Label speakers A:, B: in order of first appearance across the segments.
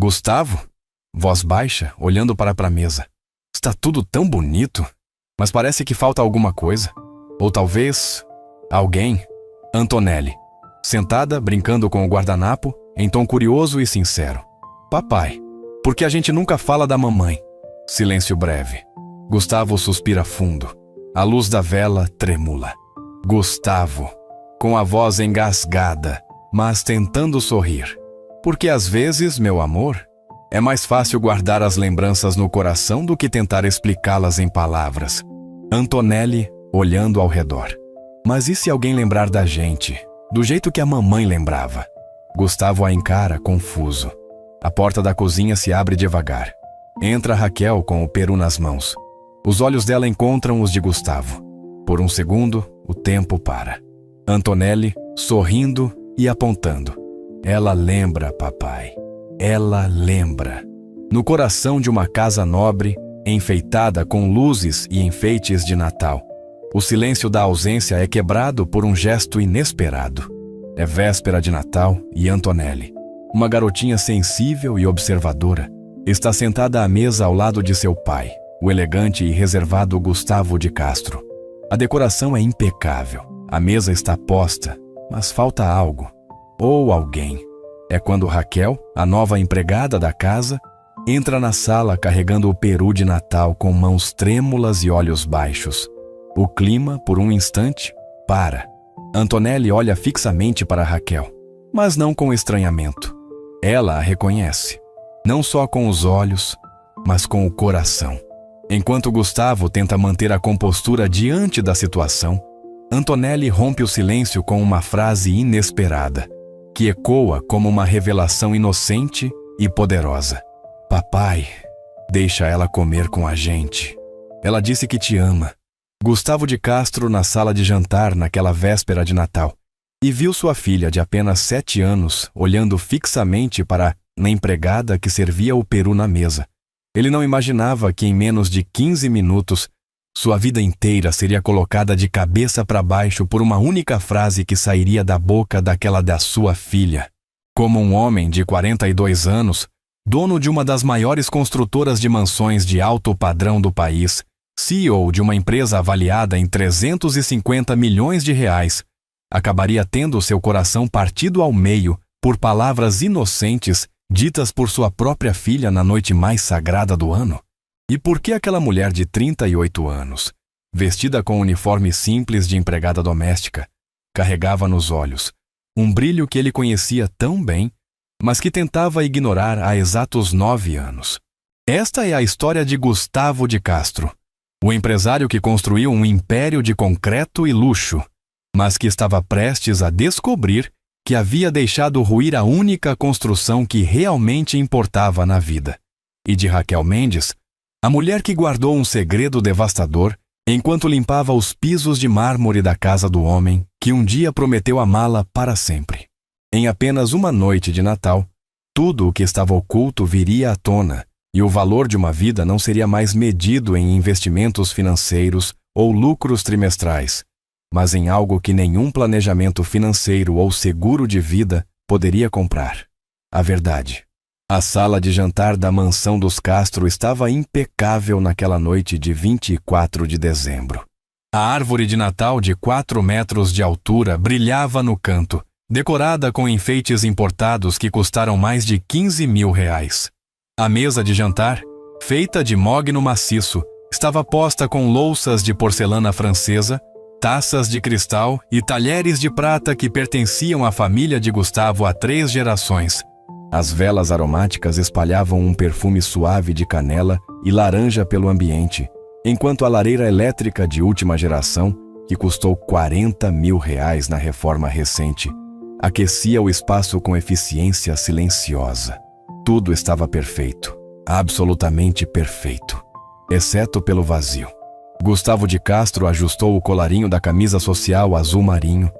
A: Gustavo? Voz baixa, olhando para a mesa. Está tudo tão bonito, mas parece que falta alguma coisa. Ou talvez... alguém. Antonelli, sentada, brincando com o guardanapo, em tom curioso e sincero. Papai, por que a gente nunca fala da mamãe? Silêncio breve. Gustavo suspira fundo. A luz da vela tremula. Gustavo, com a voz engasgada, mas tentando sorrir. Porque às vezes, meu amor, é mais fácil guardar as lembranças no coração do que tentar explicá-las em palavras. Antonelli, olhando ao redor. Mas e se alguém lembrar da gente, do jeito que a mamãe lembrava? Gustavo a encara, confuso. A porta da cozinha se abre devagar. Entra Raquel com o peru nas mãos. Os olhos dela encontram os de Gustavo. Por um segundo, o tempo para. Antonelli, sorrindo e apontando. Ela lembra, papai. Ela lembra. No coração de uma casa nobre, enfeitada com luzes e enfeites de Natal. O silêncio da ausência é quebrado por um gesto inesperado. É véspera de Natal e Antonelli, uma garotinha sensível e observadora, está sentada à mesa ao lado de seu pai, o elegante e reservado Gustavo de Castro. A decoração é impecável. A mesa está posta, mas falta algo. Ou alguém. É quando Raquel, a nova empregada da casa, entra na sala carregando o peru de Natal com mãos trêmulas e olhos baixos. O clima, por um instante, para. Antonelli olha fixamente para Raquel, mas não com estranhamento. Ela a reconhece, não só com os olhos, mas com o coração. Enquanto Gustavo tenta manter a compostura diante da situação, Antonelli rompe o silêncio com uma frase inesperada, que ecoa como uma revelação inocente e poderosa. Papai, deixa ela comer com a gente. Ela disse que te ama. Gustavo de Castro na sala de jantar naquela véspera de Natal e viu sua filha de apenas 7 anos olhando fixamente para a empregada que servia o peru na mesa. Ele não imaginava que em menos de 15 minutos sua vida inteira seria colocada de cabeça para baixo por uma única frase que sairia da boca daquela da sua filha. Como um homem de 42 anos, dono de uma das maiores construtoras de mansões de alto padrão do país, CEO de uma empresa avaliada em 350 milhões de reais, acabaria tendo seu coração partido ao meio por palavras inocentes ditas por sua própria filha na noite mais sagrada do ano? E por que aquela mulher de 38 anos, vestida com um uniforme simples de empregada doméstica, carregava nos olhos um brilho que ele conhecia tão bem, mas que tentava ignorar há exatos 9 anos? Esta é a história de Gustavo de Castro, o empresário que construiu um império de concreto e luxo, mas que estava prestes a descobrir que havia deixado ruir a única construção que realmente importava na vida. E de Raquel Mendes, a mulher que guardou um segredo devastador enquanto limpava os pisos de mármore da casa do homem que um dia prometeu amá-la para sempre. Em apenas uma noite de Natal, tudo o que estava oculto viria à tona, e o valor de uma vida não seria mais medido em investimentos financeiros ou lucros trimestrais, mas em algo que nenhum planejamento financeiro ou seguro de vida poderia comprar: a verdade. A sala de jantar da mansão dos Castro estava impecável naquela noite de 24 de dezembro. A árvore de Natal de 4 metros de altura brilhava no canto, decorada com enfeites importados que custaram mais de 15 mil reais. A mesa de jantar, feita de mogno maciço, estava posta com louças de porcelana francesa, taças de cristal e talheres de prata que pertenciam à família de Gustavo há 3 gerações. As velas aromáticas espalhavam um perfume suave de canela e laranja pelo ambiente, enquanto a lareira elétrica de última geração, que custou 40 mil reais na reforma recente, aquecia o espaço com eficiência silenciosa. Tudo estava perfeito, absolutamente perfeito, exceto pelo vazio. Gustavo de Castro ajustou o colarinho da camisa social azul marinho,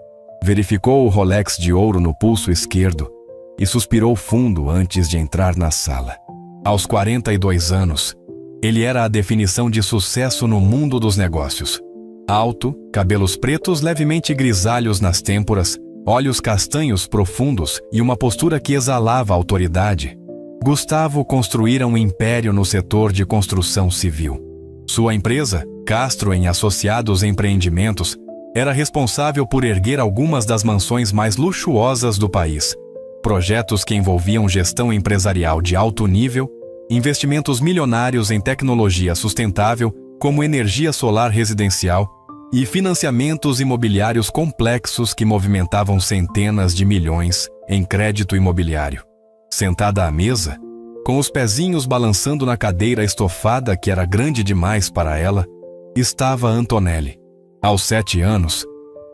A: verificou o Rolex de ouro no pulso esquerdo e suspirou fundo antes de entrar na sala. Aos 42 anos, ele era a definição de sucesso no mundo dos negócios. Alto, cabelos pretos levemente grisalhos nas têmporas, olhos castanhos profundos e uma postura que exalava autoridade. Gustavo construíra um império no setor de construção civil. Sua empresa, Castro em Associados Empreendimentos, era responsável por erguer algumas das mansões mais luxuosas do país, projetos que envolviam gestão empresarial de alto nível, investimentos milionários em tecnologia sustentável, como energia solar residencial, e financiamentos imobiliários complexos que movimentavam centenas de milhões em crédito imobiliário. Sentada à mesa, com os pezinhos balançando na cadeira estofada que era grande demais para ela, estava Antonelli. Aos 7 anos,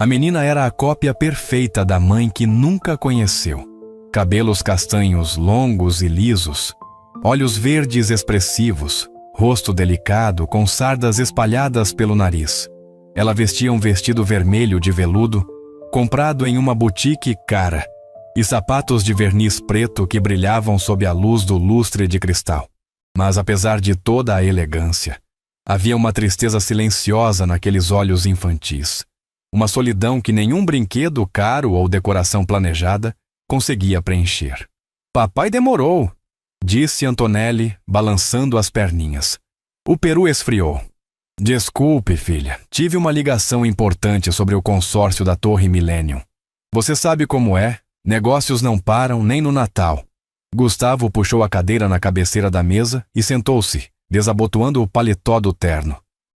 A: a menina era a cópia perfeita da mãe que nunca conheceu. Cabelos castanhos longos e lisos, olhos verdes expressivos, rosto delicado com sardas espalhadas pelo nariz. Ela vestia um vestido vermelho de veludo, comprado em uma boutique cara, e sapatos de verniz preto que brilhavam sob a luz do lustre de cristal. Mas apesar de toda a elegância, havia uma tristeza silenciosa naqueles olhos infantis. Uma solidão que nenhum brinquedo caro ou decoração planejada conseguia preencher. "Papai demorou", disse Antonelli, balançando as perninhas. O peru esfriou. "Desculpe, filha, tive uma ligação importante sobre o consórcio da Torre Millennium. Você sabe como é, negócios não param nem no Natal." Gustavo puxou a cadeira na cabeceira da mesa e sentou-se, desabotoando o paletó do terno.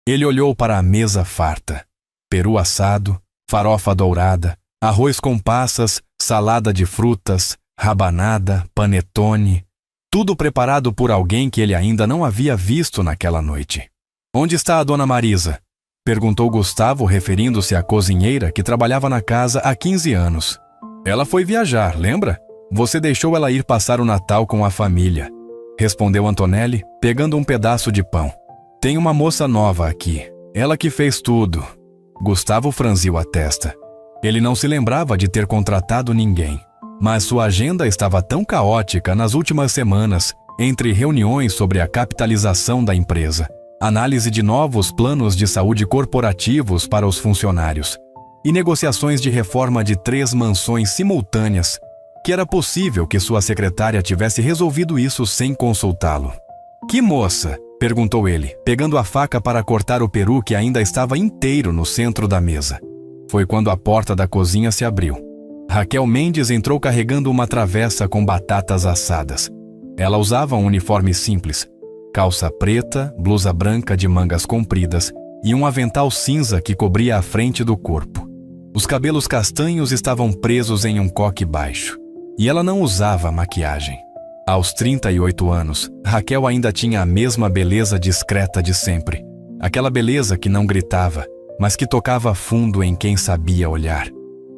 A: Ele olhou para a mesa farta. Peru assado, farofa dourada, arroz com passas, salada de frutas, rabanada, panetone, tudo preparado por alguém que ele ainda não havia visto naquela noite. "Onde está a dona Marisa?" perguntou Gustavo, referindo-se à cozinheira que trabalhava na casa há 15 anos. "Ela foi viajar, lembra? Você deixou ela ir passar o Natal com a família", respondeu Antonelli, pegando um pedaço de pão. "Tem uma moça nova aqui, ela que fez tudo." Gustavo franziu a testa. Ele não se lembrava de ter contratado ninguém, mas sua agenda estava tão caótica nas últimas semanas, entre reuniões sobre a capitalização da empresa, análise de novos planos de saúde corporativos para os funcionários e negociações de reforma de 3 mansões simultâneas, que era possível que sua secretária tivesse resolvido isso sem consultá-lo. "Que moça?" perguntou ele, pegando a faca para cortar o peru que ainda estava inteiro no centro da mesa. Foi quando a porta da cozinha se abriu. Raquel Mendes entrou carregando uma travessa com batatas assadas. Ela usava um uniforme simples, calça preta, blusa branca de mangas compridas e um avental cinza que cobria a frente do corpo. Os cabelos castanhos estavam presos em um coque baixo, e ela não usava maquiagem. Aos 38 anos, Raquel ainda tinha a mesma beleza discreta de sempre. Aquela beleza que não gritava, mas que tocava fundo em quem sabia olhar.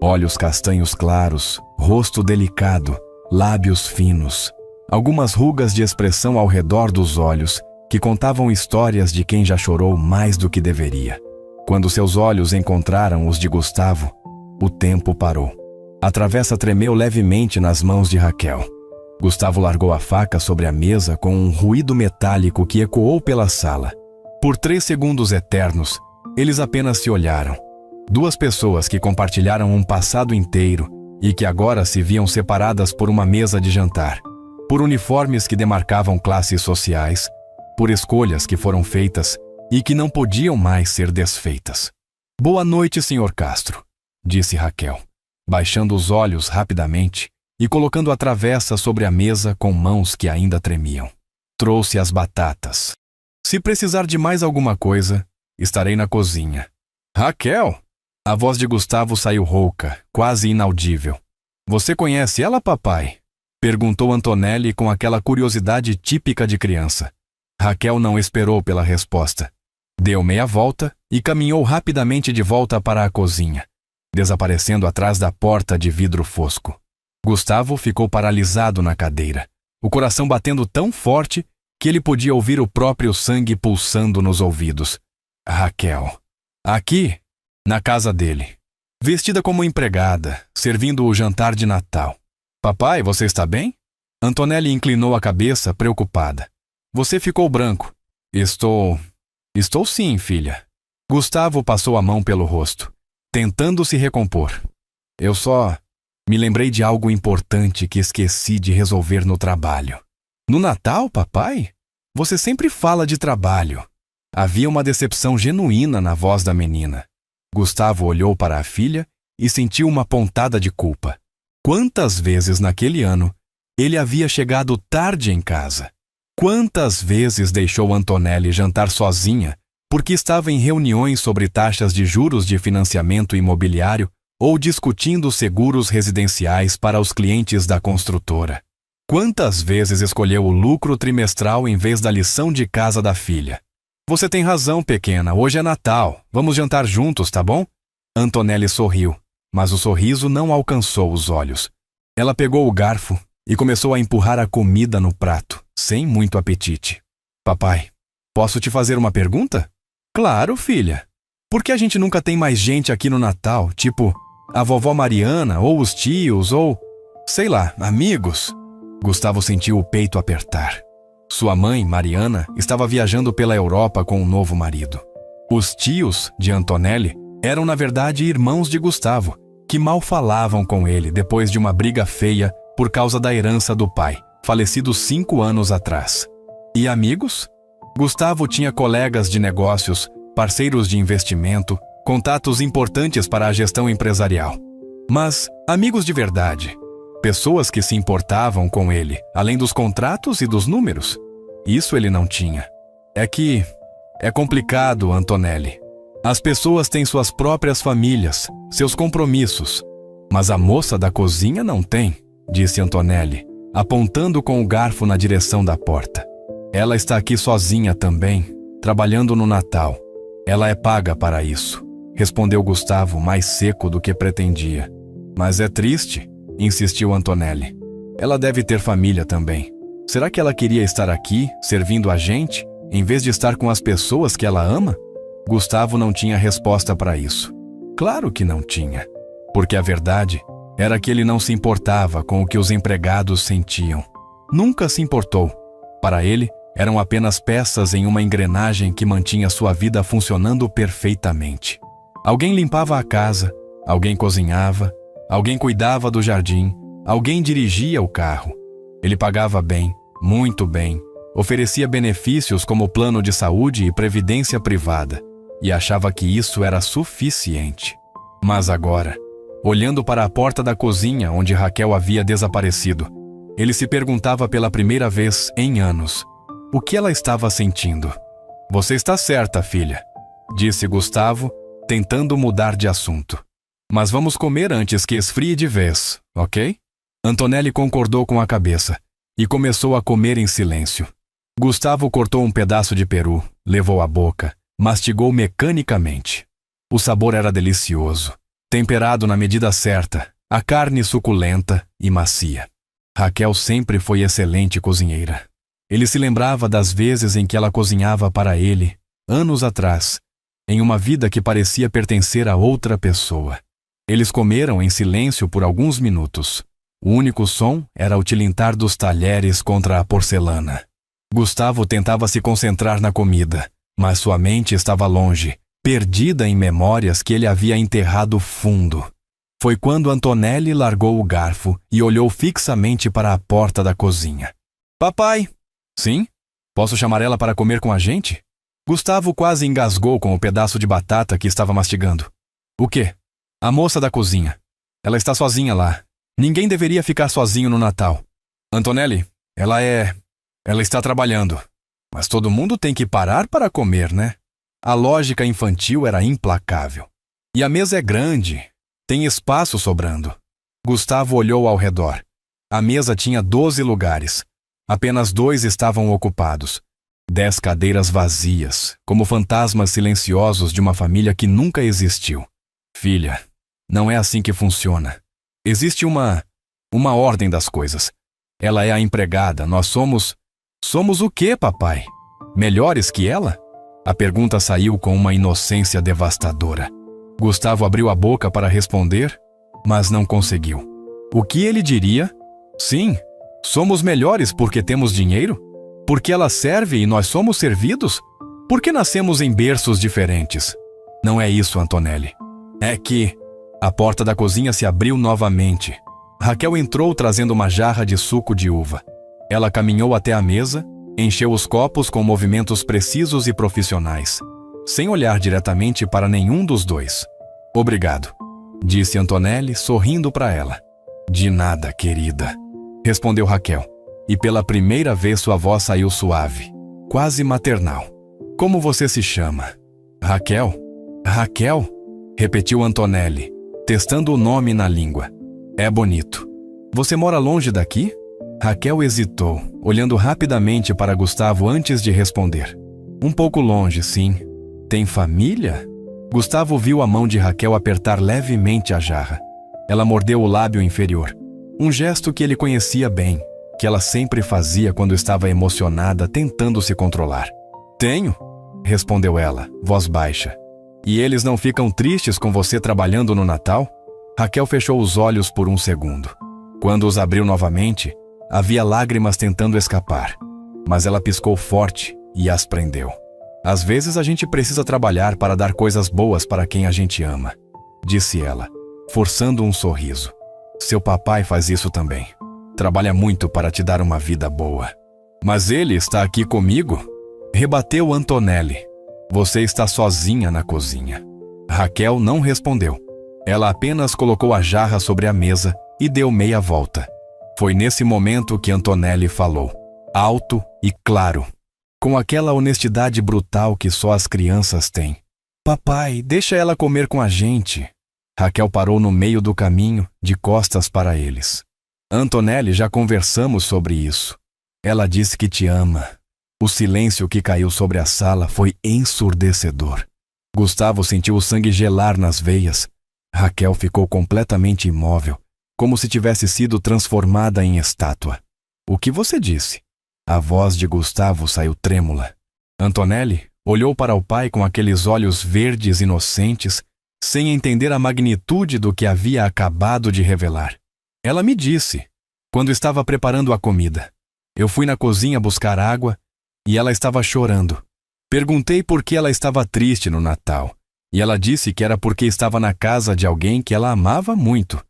A: Olhos castanhos claros, rosto delicado, lábios finos, algumas rugas de expressão ao redor dos olhos que contavam histórias de quem já chorou mais do que deveria. Quando seus olhos encontraram os de Gustavo, o tempo parou. A travessa tremeu levemente nas mãos de Raquel. Gustavo largou a faca sobre a mesa com um ruído metálico que ecoou pela sala. Por 3 segundos eternos, eles apenas se olharam. 2 pessoas que compartilharam um passado inteiro e que agora se viam separadas por uma mesa de jantar, por uniformes que demarcavam classes sociais, por escolhas que foram feitas e que não podiam mais ser desfeitas. "Boa noite, Sr. Castro", disse Raquel, baixando os olhos rapidamente e colocando a travessa sobre a mesa com mãos que ainda tremiam. "Trouxe as batatas. Se precisar de mais alguma coisa, estarei na cozinha." "Raquel!" A voz de Gustavo saiu rouca, quase inaudível. "Você conhece ela, papai?" perguntou Antonelli com aquela curiosidade típica de criança. Raquel não esperou pela resposta. Deu meia volta e caminhou rapidamente de volta para a cozinha, desaparecendo atrás da porta de vidro fosco. Gustavo ficou paralisado na cadeira, o coração batendo tão forte que ele podia ouvir o próprio sangue pulsando nos ouvidos. Raquel. Aqui, na casa dele, vestida como empregada, servindo o jantar de Natal. "Papai, você está bem?" Antonelli inclinou a cabeça, preocupada. "Você ficou branco." Estou sim, filha." Gustavo passou a mão pelo rosto, tentando se recompor. "Eu só me lembrei de algo importante que esqueci de resolver no trabalho." No Natal, papai? Você sempre fala de trabalho. Havia uma decepção genuína na voz da menina. Gustavo olhou para a filha e sentiu uma pontada de culpa. Quantas vezes naquele ano ele havia chegado tarde em casa? Quantas vezes deixou Antonelli jantar sozinha porque estava em reuniões sobre taxas de juros de financiamento imobiliário ou discutindo seguros residenciais para os clientes da construtora? Quantas vezes escolheu o lucro trimestral em vez da lição de casa da filha? Você tem razão, pequena, hoje é Natal. Vamos jantar juntos, tá bom? Antonelli sorriu, mas o sorriso não alcançou os olhos. Ela pegou o garfo e começou a empurrar a comida no prato, sem muito apetite. Papai, posso te fazer uma pergunta? Claro, filha. Por que a gente nunca tem mais gente aqui no Natal, tipo a vovó Mariana, ou os tios, ou, sei lá, amigos? Gustavo sentiu o peito apertar. Sua mãe, Mariana, estava viajando pela Europa com um novo marido. Os tios de Antonelli eram, na verdade, irmãos de Gustavo, que mal falavam com ele depois de uma briga feia por causa da herança do pai, falecido 5 anos atrás. E amigos? Gustavo tinha colegas de negócios, parceiros de investimento, contatos importantes para a gestão empresarial. Mas amigos de verdade, pessoas que se importavam com ele, além dos contratos e dos números, isso ele não tinha. É complicado, Antonelli. As pessoas têm suas próprias famílias, seus compromissos. Mas a moça da cozinha não tem, disse Antonelli, apontando com o garfo na direção da porta. Ela está aqui sozinha também, trabalhando no Natal. Ela é paga para isso, respondeu Gustavo mais seco do que pretendia. Mas é triste, insistiu Antonelli. Ela deve ter família também. Será que ela queria estar aqui, servindo a gente, em vez de estar com as pessoas que ela ama? Gustavo não tinha resposta para isso. Claro que não tinha. Porque a verdade era que ele não se importava com o que os empregados sentiam. Nunca se importou. Para ele, eram apenas peças em uma engrenagem que mantinha sua vida funcionando perfeitamente. Alguém limpava a casa, alguém cozinhava, alguém cuidava do jardim, alguém dirigia o carro. Ele pagava bem, muito bem, oferecia benefícios como plano de saúde e previdência privada, e achava que isso era suficiente. Mas agora, olhando para a porta da cozinha onde Raquel havia desaparecido, ele se perguntava pela primeira vez em anos o que ela estava sentindo. Você está certa, filha, disse Gustavo, tentando mudar de assunto. Mas vamos comer antes que esfrie de vez, ok? Antonelli concordou com a cabeça e começou a comer em silêncio. Gustavo cortou um pedaço de peru, levou à boca, mastigou mecanicamente. O sabor era delicioso, temperado na medida certa, a carne suculenta e macia. Raquel sempre foi excelente cozinheira. Ele se lembrava das vezes em que ela cozinhava para ele, anos atrás, em uma vida que parecia pertencer a outra pessoa. Eles comeram em silêncio por alguns minutos. O único som era o tilintar dos talheres contra a porcelana. Gustavo tentava se concentrar na comida, mas sua mente estava longe, perdida em memórias que ele havia enterrado fundo. Foi quando Antonelli largou o garfo e olhou fixamente para a porta da cozinha. Papai! Sim? Posso chamar ela para comer com a gente? Gustavo quase engasgou com o pedaço de batata que estava mastigando. O quê? A moça da cozinha. Ela está sozinha lá. Ninguém deveria ficar sozinho no Natal. Antonelli, ela está trabalhando. Mas todo mundo tem que parar para comer, né? A lógica infantil era implacável. E a mesa é grande. Tem espaço sobrando. Gustavo olhou ao redor. A mesa tinha 12 lugares. Apenas 2 estavam ocupados. 10 cadeiras vazias, como fantasmas silenciosos de uma família que nunca existiu. Filha, não é assim que funciona. Existe uma ordem das coisas. Ela é a empregada, nós somos... Somos o quê, papai? Melhores que ela? A pergunta saiu com uma inocência devastadora. Gustavo abriu a boca para responder, mas não conseguiu. O que ele diria? Sim, somos melhores porque temos dinheiro? Porque ela serve e nós somos servidos? Porque nascemos em berços diferentes? Não é isso, Antonelli. É que... A porta da cozinha se abriu novamente. Raquel entrou trazendo uma jarra de suco de uva. Ela caminhou até a mesa, encheu os copos com movimentos precisos e profissionais, sem olhar diretamente para nenhum dos dois. Obrigado, disse Antonelli, sorrindo para ela. De nada, querida, respondeu Raquel, e pela primeira vez sua voz saiu suave, quase maternal. Como você se chama? Raquel? Raquel? Repetiu Antonelli, testando o nome na língua. É bonito. Você mora longe daqui? Raquel hesitou, olhando rapidamente para Gustavo antes de responder. Um pouco longe, sim. Tem família? Gustavo viu a mão de Raquel apertar levemente a jarra. Ela mordeu o lábio inferior. Um gesto que ele conhecia bem, que ela sempre fazia quando estava emocionada, tentando se controlar. Tenho, respondeu ela, voz baixa. E eles não ficam tristes com você trabalhando no Natal? Raquel fechou os olhos por um segundo. Quando os abriu novamente, havia lágrimas tentando escapar, mas ela piscou forte e as prendeu. Às vezes a gente precisa trabalhar para dar coisas boas para quem a gente ama, disse ela, forçando um sorriso. Seu papai faz isso também. Trabalha muito para te dar uma vida boa. Mas ele está aqui comigo? Rebateu Antonelli. Você está sozinha na cozinha. Raquel não respondeu. Ela apenas colocou a jarra sobre a mesa e deu meia volta. Foi nesse momento que Antonelli falou, alto e claro, com aquela honestidade brutal que só as crianças têm. Papai, deixa ela comer com a gente. Raquel parou no meio do caminho, de costas para eles. Antonelli, já conversamos sobre isso. Ela disse que te ama. O silêncio que caiu sobre a sala foi ensurdecedor. Gustavo sentiu o sangue gelar nas veias. Raquel ficou completamente imóvel, como se tivesse sido transformada em estátua. O que você disse? A voz de Gustavo saiu trêmula. Antonelli olhou para o pai com aqueles olhos verdes inocentes, sem entender a magnitude do que havia acabado de revelar. Ela me disse, quando estava preparando a comida. Eu fui na cozinha buscar água e ela estava chorando. Perguntei por que ela estava triste no Natal, e ela disse que era porque estava na casa de alguém que ela amava muito,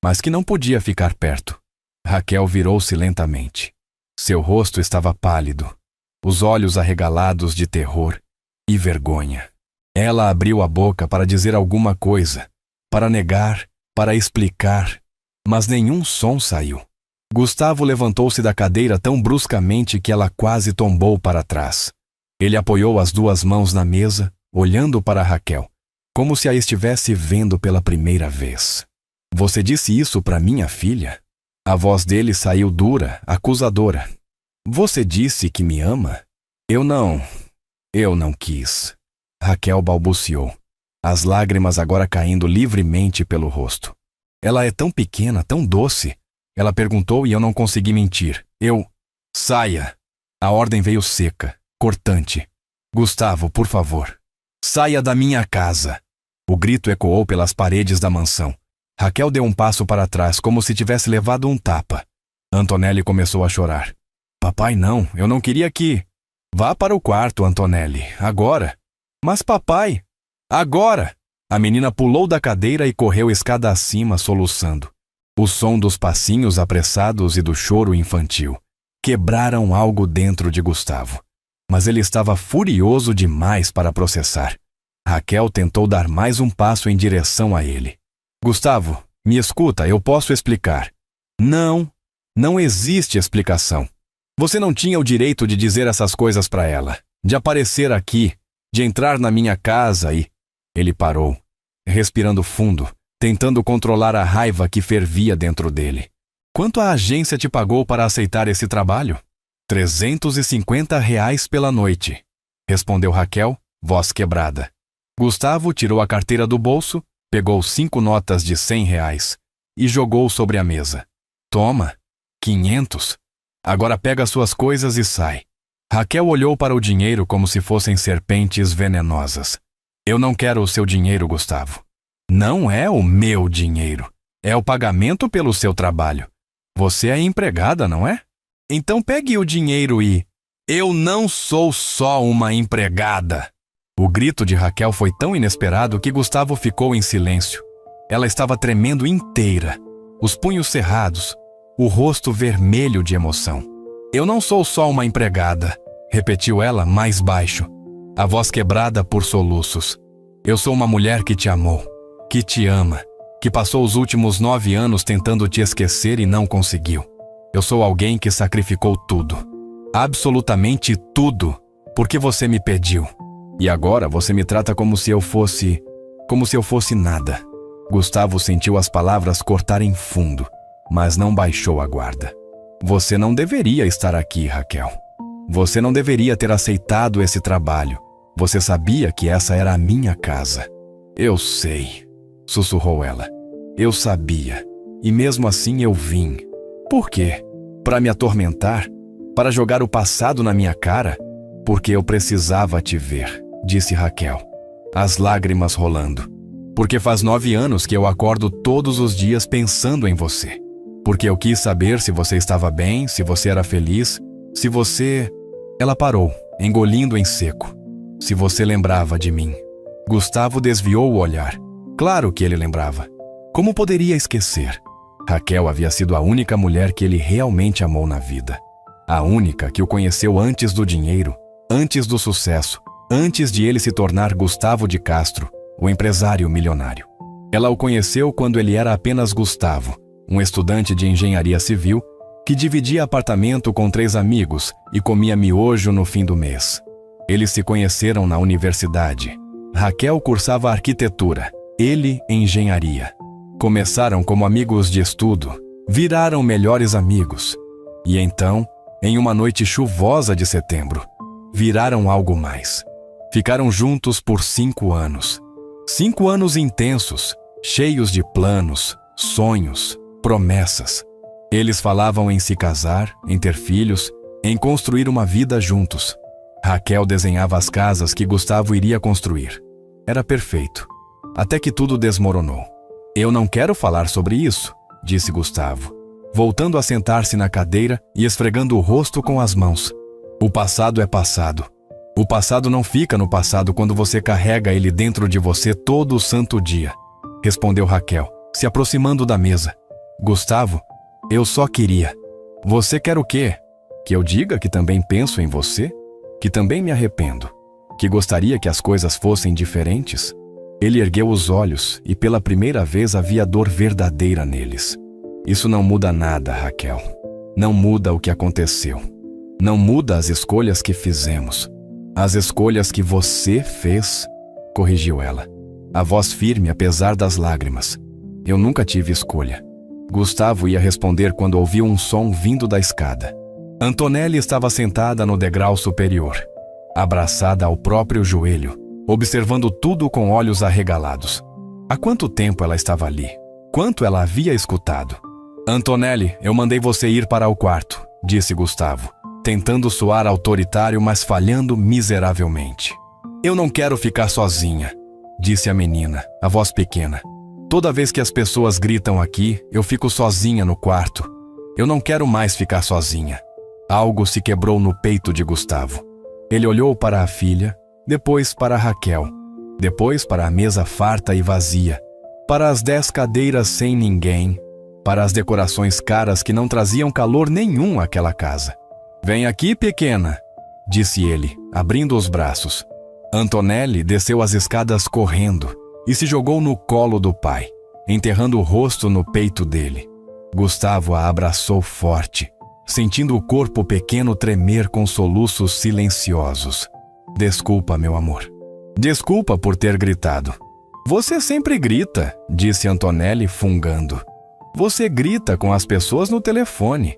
A: mas que não podia ficar perto. Raquel virou-se lentamente. Seu rosto estava pálido, os olhos arregalados de terror e vergonha. Ela abriu a boca para dizer alguma coisa, para negar, para explicar, mas nenhum som saiu. Gustavo levantou-se da cadeira tão bruscamente que ela quase tombou para trás. Ele apoiou as duas mãos na mesa, olhando para Raquel, como se a estivesse vendo pela primeira vez. Você disse isso para minha filha? A voz dele saiu dura, acusadora. Você disse que me ama? Eu não quis. Raquel balbuciou, as lágrimas agora caindo livremente pelo rosto. Ela é tão pequena, tão doce. Ela perguntou e eu não consegui mentir. Saia! A ordem veio seca, cortante. Gustavo, por favor. Saia da minha casa! O grito ecoou pelas paredes da mansão. Raquel deu um passo para trás, como se tivesse levado um tapa. Antonelli começou a chorar. Papai, não, eu não queria que... Vá para o quarto, Antonelli, agora. Mas papai... Agora! A menina pulou da cadeira e correu escada acima, soluçando. O som dos passinhos apressados e do choro infantil quebraram algo dentro de Gustavo. Mas ele estava furioso demais para processar. Raquel tentou dar mais um passo em direção a ele. Gustavo, me escuta, eu posso explicar. Não existe explicação. Você não tinha o direito de dizer essas coisas para ela, de aparecer aqui, de entrar na minha casa e... Ele parou, respirando fundo, tentando controlar a raiva que fervia dentro dele. Quanto a agência te pagou para aceitar esse trabalho? R$350 pela noite, respondeu Raquel, voz quebrada. Gustavo tirou a carteira do bolso, pegou 5 notas de R$100 e jogou sobre a mesa. Toma, 500. Agora pega suas coisas e sai. Raquel olhou para o dinheiro como se fossem serpentes venenosas. Eu não quero o seu dinheiro, Gustavo. Não é o meu dinheiro. É o pagamento pelo seu trabalho. Você é empregada, não é? Então pegue o dinheiro e... Eu não sou só uma empregada. O grito de Raquel foi tão inesperado que Gustavo ficou em silêncio. Ela estava tremendo inteira, os punhos cerrados, o rosto vermelho de emoção. Eu não sou só uma empregada, repetiu ela mais baixo, a voz quebrada por soluços. Eu sou uma mulher que te amou, que te ama, que passou os últimos 9 anos tentando te esquecer e não conseguiu. Eu sou alguém que sacrificou tudo, absolutamente tudo, porque você me pediu. E agora você me trata como se eu fosse nada. Gustavo sentiu as palavras cortarem fundo, mas não baixou a guarda. Você não deveria estar aqui, Raquel. Você não deveria ter aceitado esse trabalho. Você sabia que essa era a minha casa. Eu sei, sussurrou ela. Eu sabia. E mesmo assim eu vim. Por quê? Para me atormentar? Para jogar o passado na minha cara? Porque eu precisava te ver, disse Raquel, as lágrimas rolando. Porque faz 9 anos que eu acordo todos os dias pensando em você. Porque eu quis saber se você estava bem, se você era feliz, se você... Ela parou, engolindo em seco. Se você lembrava de mim. Gustavo desviou o olhar. Claro que ele lembrava. Como poderia esquecer? Raquel havia sido a única mulher que ele realmente amou na vida. A única que o conheceu antes do dinheiro, antes do sucesso, antes de ele se tornar Gustavo de Castro, o empresário milionário. Ela o conheceu quando ele era apenas Gustavo, um estudante de engenharia civil que dividia apartamento com 3 amigos e comia miojo no fim do mês. Eles se conheceram na universidade. Raquel cursava arquitetura, ele engenharia. Começaram como amigos de estudo, viraram melhores amigos. E então, em uma noite chuvosa de setembro, viraram algo mais. Ficaram juntos por 5 anos. 5 anos intensos, cheios de planos, sonhos, promessas. Eles falavam em se casar, em ter filhos, em construir uma vida juntos. Raquel desenhava as casas que Gustavo iria construir. Era perfeito. Até que tudo desmoronou. Eu não quero falar sobre isso, disse Gustavo, voltando a sentar-se na cadeira e esfregando o rosto com as mãos. O passado é passado. O passado não fica no passado quando você carrega ele dentro de você todo o santo dia, respondeu Raquel, se aproximando da mesa. Gustavo, eu só queria. Você quer o quê? Que eu diga que também penso em você? Que também me arrependo? Que gostaria que as coisas fossem diferentes? Ele ergueu os olhos e pela primeira vez havia dor verdadeira neles. Isso não muda nada, Raquel. Não muda o que aconteceu. Não muda as escolhas que fizemos. As escolhas que você fez, corrigiu ela, a voz firme apesar das lágrimas. Eu nunca tive escolha. Gustavo ia responder quando ouviu um som vindo da escada. Antonelli estava sentada no degrau superior, abraçada ao próprio joelho, observando tudo com olhos arregalados. Há quanto tempo ela estava ali? Quanto ela havia escutado? Antonelli, eu mandei você ir para o quarto, disse Gustavo, tentando soar autoritário, mas falhando miseravelmente. Eu não quero ficar sozinha, disse a menina, a voz pequena. Toda vez que as pessoas gritam aqui, eu fico sozinha no quarto. Eu não quero mais ficar sozinha. Algo se quebrou no peito de Gustavo. Ele olhou para a filha, depois para Raquel, depois para a mesa farta e vazia, para as 10 cadeiras sem ninguém, para as decorações caras que não traziam calor nenhum àquela casa. Vem aqui, pequena, disse ele, abrindo os braços. Antonelli desceu as escadas correndo e se jogou no colo do pai, enterrando o rosto no peito dele. Gustavo a abraçou forte, sentindo o corpo pequeno tremer com soluços silenciosos. Desculpa, meu amor. Desculpa por ter gritado. Você sempre grita, disse Antonelli, fungando. Você grita com as pessoas no telefone.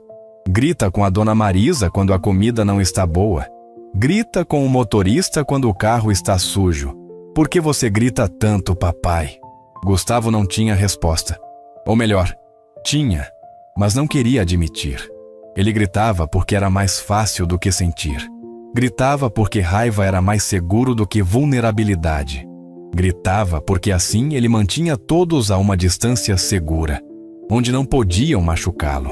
A: Grita com a dona Marisa quando a comida não está boa. Grita com o motorista quando o carro está sujo. Por que você grita tanto, papai? Gustavo não tinha resposta. Ou melhor, tinha, mas não queria admitir. Ele gritava porque era mais fácil do que sentir. Gritava porque raiva era mais seguro do que vulnerabilidade. Gritava porque assim ele mantinha todos a uma distância segura, onde não podiam machucá-lo.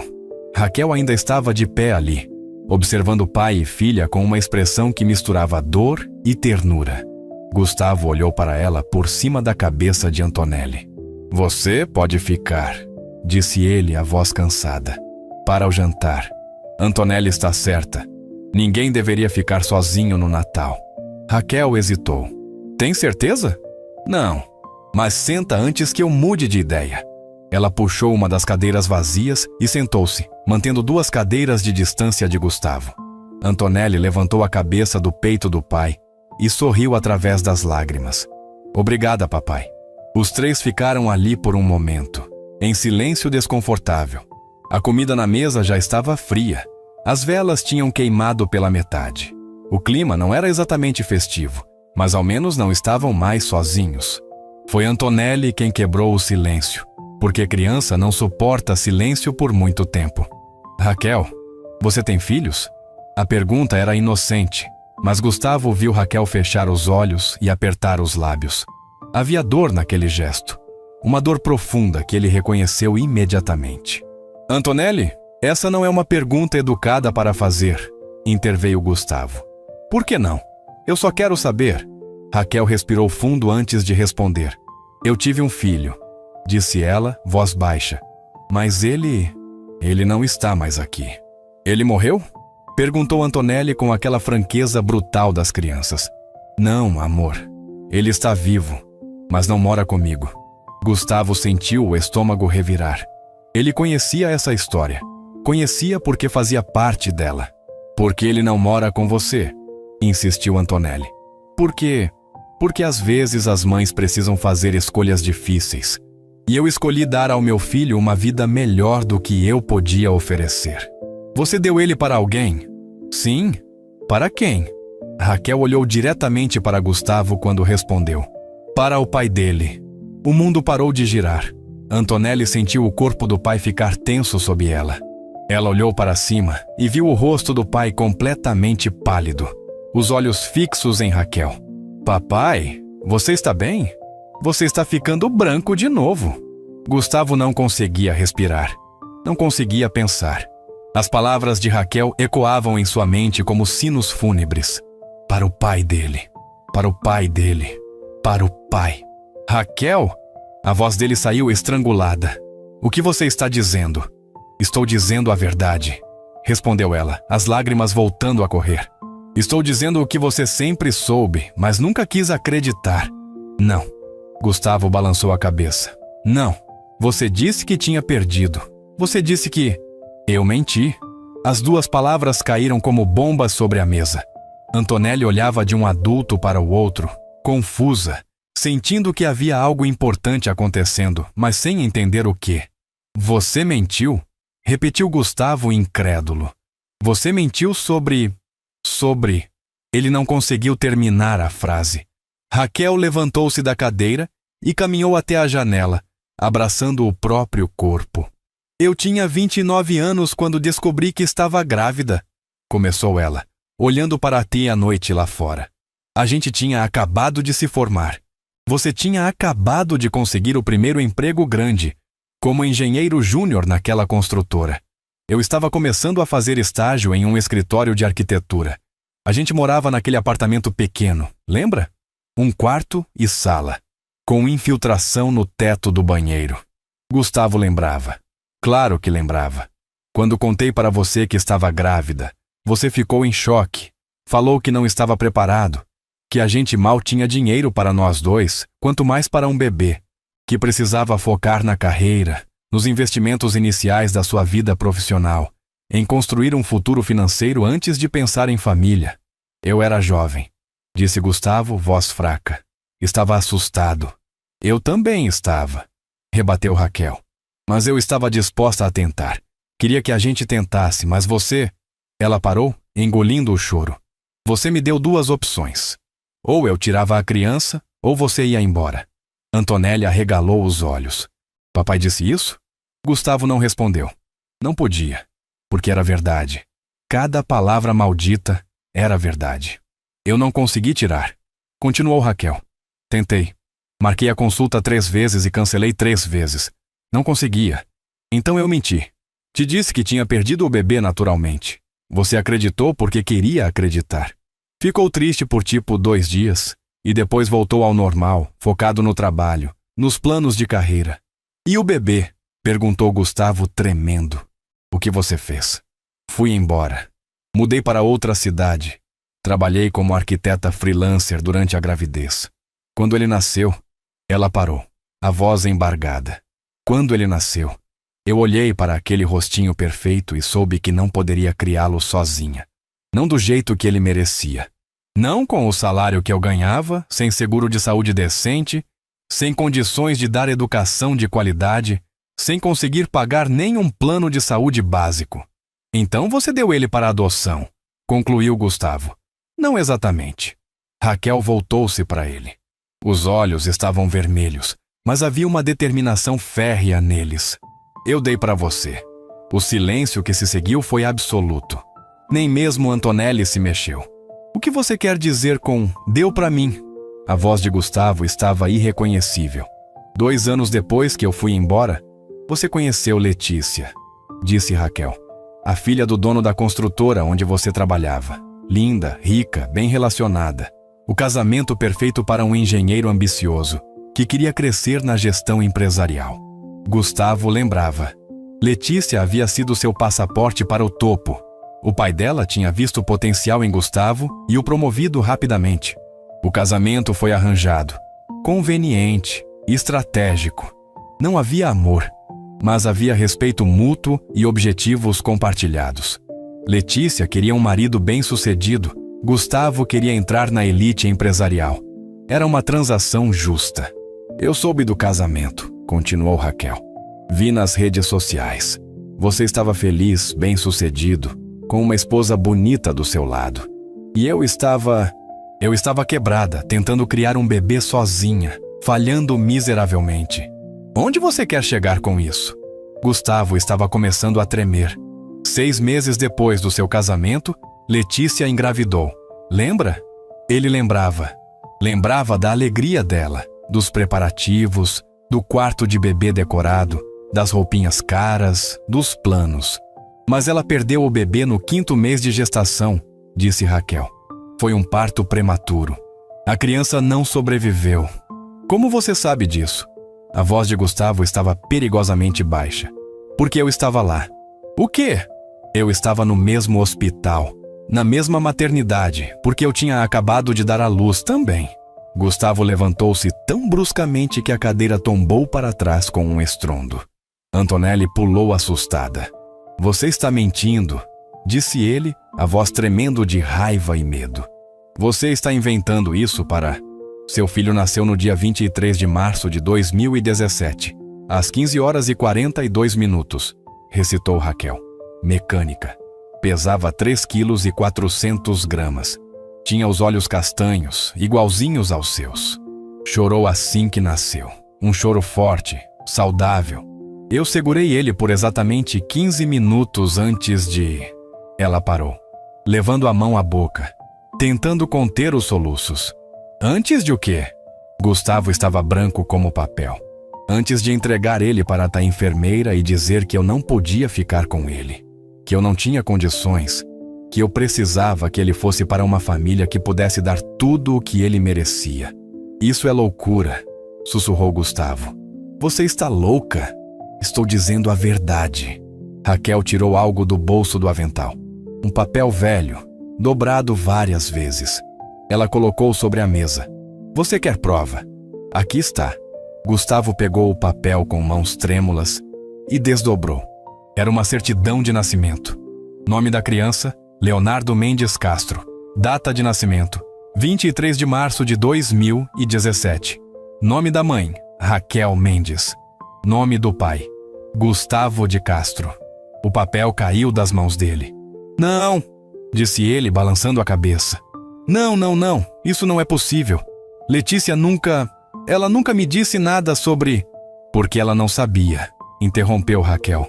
A: Raquel ainda estava de pé ali, observando pai e filha com uma expressão que misturava dor e ternura. Gustavo olhou para ela por cima da cabeça de Antonelli. Você pode ficar, disse ele, a voz cansada. Para o jantar. Antonelli está certa. Ninguém deveria ficar sozinho no Natal. Raquel hesitou. Tem certeza? Não, mas senta antes que eu mude de ideia. Ela puxou uma das cadeiras vazias e sentou-se, mantendo 2 cadeiras de distância de Gustavo. Antonelli levantou a cabeça do peito do pai e sorriu através das lágrimas. Obrigada, papai. Os 3 ficaram ali por um momento, em silêncio desconfortável. A comida na mesa já estava fria. As velas tinham queimado pela metade. O clima não era exatamente festivo, mas ao menos não estavam mais sozinhos. Foi Antonelli quem quebrou o silêncio, porque criança não suporta silêncio por muito tempo. Raquel, você tem filhos? A pergunta era inocente, mas Gustavo viu Raquel fechar os olhos e apertar os lábios. Havia dor naquele gesto, uma dor profunda que ele reconheceu imediatamente. Antonelli, essa não é uma pergunta educada para fazer, interveio Gustavo. Por que não? Eu só quero saber. Raquel respirou fundo antes de responder. Eu tive um filho, disse ela, voz baixa. Mas ele não está mais aqui. Ele morreu? Perguntou Antonelli com aquela franqueza brutal das crianças. Não, amor. Ele está vivo, mas não mora comigo. Gustavo sentiu o estômago revirar. Ele conhecia essa história. Conhecia porque fazia parte dela. Porque ele não mora com você, insistiu Antonelli. Porque às vezes as mães precisam fazer escolhas difíceis. E eu escolhi dar ao meu filho uma vida melhor do que eu podia oferecer. Você deu ele para alguém? Sim. Para quem? Raquel olhou diretamente para Gustavo quando respondeu. Para o pai dele. O mundo parou de girar. Antonelli sentiu o corpo do pai ficar tenso sob ela. Ela olhou para cima e viu o rosto do pai completamente pálido, os olhos fixos em Raquel. Papai, você está bem? Você está ficando branco de novo. Gustavo não conseguia respirar. Não conseguia pensar. As palavras de Raquel ecoavam em sua mente como sinos fúnebres. Para o pai dele. Para o pai dele. Para o pai. Raquel? A voz dele saiu estrangulada. O que você está dizendo? Estou dizendo a verdade, respondeu ela, as lágrimas voltando a correr. Estou dizendo o que você sempre soube, mas nunca quis acreditar. Não. Gustavo balançou a cabeça. Não. Você disse que tinha perdido. Você disse que... Eu menti. As 2 palavras caíram como bombas sobre a mesa. Antonelli olhava de um adulto para o outro, confusa, sentindo que havia algo importante acontecendo, mas sem entender o que. Você mentiu? Repetiu Gustavo incrédulo. Você mentiu sobre... Ele não conseguiu terminar a frase. Raquel levantou-se da cadeira e caminhou até a janela, abraçando o próprio corpo. Eu tinha 29 anos quando descobri que estava grávida, começou ela, olhando para a tia à noite lá fora. A gente tinha acabado de se formar. Você tinha acabado de conseguir o primeiro emprego grande, como engenheiro júnior naquela construtora. Eu estava começando a fazer estágio em um escritório de arquitetura. A gente morava naquele apartamento pequeno, lembra? 1 quarto e sala, com infiltração no teto do banheiro. Gustavo lembrava. Claro que lembrava. Quando contei para você que estava grávida, você ficou em choque. Falou que não estava preparado, que a gente mal tinha dinheiro para nós 2, quanto mais para um bebê, que precisava focar na carreira, nos investimentos iniciais da sua vida profissional, em construir um futuro financeiro antes de pensar em família. Eu era jovem, disse Gustavo, voz fraca. Estava assustado. Eu também estava, rebateu Raquel. Mas eu estava disposta a tentar. Queria que a gente tentasse, mas você... Ela parou, engolindo o choro. Você me deu 2 opções. Ou eu tirava a criança, ou você ia embora. Antonelli arregalou os olhos. Papai disse isso? Gustavo não respondeu. Não podia, porque era verdade. Cada palavra maldita era verdade. Eu não consegui tirar. Continuou Raquel. Tentei. Marquei a consulta 3 vezes e cancelei 3 vezes. Não conseguia. Então eu menti. Te disse que tinha perdido o bebê naturalmente. Você acreditou porque queria acreditar. Ficou triste por 2 dias e depois voltou ao normal, focado no trabalho, nos planos de carreira. E o bebê? Perguntou Gustavo tremendo. O que você fez? Fui embora. Mudei para outra cidade. Trabalhei como arquiteta freelancer durante a gravidez. Quando ele nasceu, ela parou, a voz embargada. Quando ele nasceu, eu olhei para aquele rostinho perfeito e soube que não poderia criá-lo sozinha. Não do jeito que ele merecia. Não com o salário que eu ganhava, sem seguro de saúde decente, sem condições de dar educação de qualidade, sem conseguir pagar nem um plano de saúde básico. Então você deu ele para adoção, concluiu Gustavo. Não exatamente. Raquel voltou-se para ele. Os olhos estavam vermelhos, mas havia uma determinação férrea neles. Eu dei para você. O silêncio que se seguiu foi absoluto. Nem mesmo Antonelli se mexeu. O que você quer dizer com "deu para mim"? A voz de Gustavo estava irreconhecível. 2 anos depois que eu fui embora, você conheceu Letícia, disse Raquel. A filha do dono da construtora onde você trabalhava. Linda, rica, bem relacionada. O casamento perfeito para um engenheiro ambicioso, que queria crescer na gestão empresarial. Gustavo lembrava. Letícia havia sido seu passaporte para o topo. O pai dela tinha visto potencial em Gustavo e o promovido rapidamente. O casamento foi arranjado. Conveniente, estratégico. Não havia amor, mas havia respeito mútuo e objetivos compartilhados. Letícia queria um marido bem-sucedido. Gustavo queria entrar na elite empresarial. Era uma transação justa. Eu soube do casamento, continuou Raquel. Vi nas redes sociais. Você estava feliz, bem-sucedido, com uma esposa bonita do seu lado. E eu estava quebrada, tentando criar um bebê sozinha, falhando miseravelmente. Onde você quer chegar com isso? Gustavo estava começando a tremer. 6 meses depois do seu casamento, Letícia engravidou. Lembra? Ele lembrava. Lembrava da alegria dela, dos preparativos, do quarto de bebê decorado, das roupinhas caras, dos planos. Mas ela perdeu o bebê no 5º mês de gestação, disse Raquel. Foi um parto prematuro. A criança não sobreviveu. Como você sabe disso? A voz de Gustavo estava perigosamente baixa. Porque eu estava lá. O quê? Eu estava no mesmo hospital, na mesma maternidade, porque eu tinha acabado de dar à luz também. Gustavo levantou-se tão bruscamente que a cadeira tombou para trás com um estrondo. Antonelli pulou assustada. Você está mentindo, disse ele, a voz tremendo de raiva e medo. Você está inventando isso para... Seu filho nasceu no dia 23 de março de 2017, às 15h42, recitou Raquel. Mecânica. Pesava 3,4 kg. Tinha os olhos castanhos, igualzinhos aos seus. Chorou assim que nasceu. Um choro forte, saudável. Eu segurei ele por exatamente 15 minutos antes de... Ela parou, levando a mão à boca, tentando conter os soluços. Antes de o quê? Gustavo estava branco como papel. Antes de entregar ele para a enfermeira e dizer que eu não podia ficar com ele, que eu não tinha condições, que eu precisava que ele fosse para uma família que pudesse dar tudo o que ele merecia. Isso é loucura, sussurrou Gustavo. Você está louca? Estou dizendo a verdade. Raquel tirou algo do bolso do avental. Um papel velho, dobrado várias vezes. Ela colocou sobre a mesa. Você quer prova? Aqui está. Gustavo pegou o papel com mãos trêmulas e desdobrou. Era uma certidão de nascimento. Nome da criança, Leonardo Mendes Castro. Data de nascimento, 23 de março de 2017. Nome da mãe, Raquel Mendes. Nome do pai, Gustavo de Castro. O papel caiu das mãos dele. Não, disse ele, balançando a cabeça. Não, isso não é possível. Letícia ela nunca me disse nada sobre... Porque ela não sabia, interrompeu Raquel.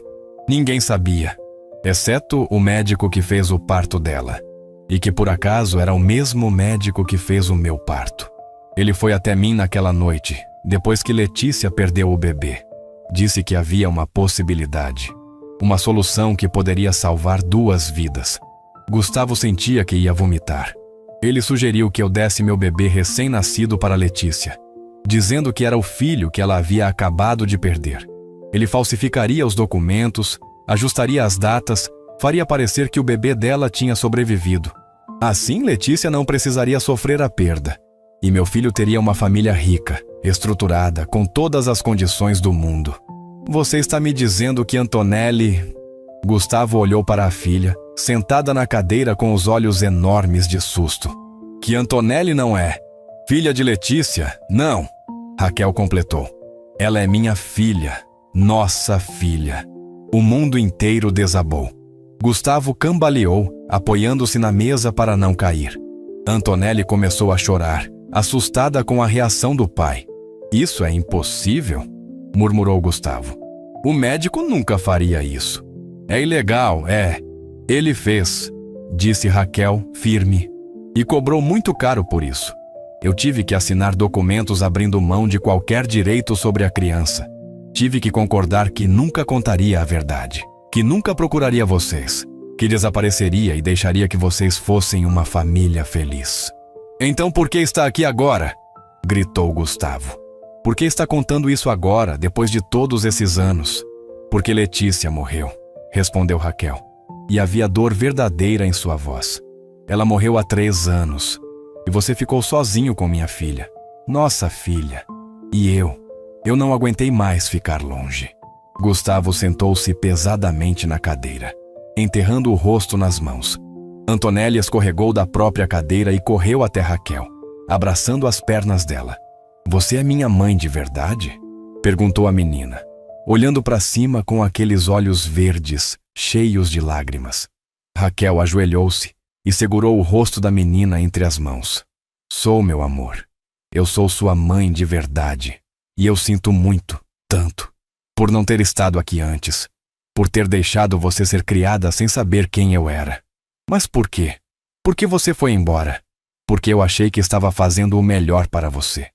A: Ninguém sabia, exceto o médico que fez o parto dela. E que por acaso era o mesmo médico que fez o meu parto. Ele foi até mim naquela noite, depois que Letícia perdeu o bebê. Disse que havia uma possibilidade. Uma solução que poderia salvar 2 vidas. Gustavo sentia que ia vomitar. Ele sugeriu que eu desse meu bebê recém-nascido para Letícia, dizendo que era o filho que ela havia acabado de perder. Ele falsificaria os documentos, ajustaria as datas, faria parecer que o bebê dela tinha sobrevivido. Assim, Letícia não precisaria sofrer a perda. E meu filho teria uma família rica, estruturada, com todas as condições do mundo. Você está me dizendo que Antonelli... Gustavo olhou para a filha, sentada na cadeira com os olhos enormes de susto. Que Antonelli não é filha de Letícia? Não, Raquel completou. Ela é minha filha, nossa filha. O mundo inteiro desabou. Gustavo cambaleou, apoiando-se na mesa para não cair. Antonelli começou a chorar, assustada com a reação do pai. Isso é impossível, murmurou Gustavo. O médico nunca faria isso. É ilegal, é. Ele fez, disse Raquel, firme, e cobrou muito caro por isso. Eu tive que assinar documentos abrindo mão de qualquer direito sobre a criança. Tive que concordar que nunca contaria a verdade, que nunca procuraria vocês, que desapareceria e deixaria que vocês fossem uma família feliz. Então por que está aqui agora? Gritou Gustavo. Por que está contando isso agora, depois de todos esses anos? Porque Letícia morreu, respondeu Raquel. E havia dor verdadeira em sua voz. Ela morreu há 3 anos. E você ficou sozinho com minha filha. Nossa filha. E eu não aguentei mais ficar longe. Gustavo sentou-se pesadamente na cadeira, enterrando o rosto nas mãos. Antonelli escorregou da própria cadeira e correu até Raquel, abraçando as pernas dela. Você é minha mãe de verdade? Perguntou a menina, olhando para cima com aqueles olhos verdes, cheios de lágrimas. Raquel ajoelhou-se e segurou o rosto da menina entre as mãos. Sou, meu amor. Eu sou sua mãe de verdade. E eu sinto muito, tanto, por não ter estado aqui antes, por ter deixado você ser criada sem saber quem eu era. Mas por quê? Por que você foi embora? Porque eu achei que estava fazendo o melhor para você.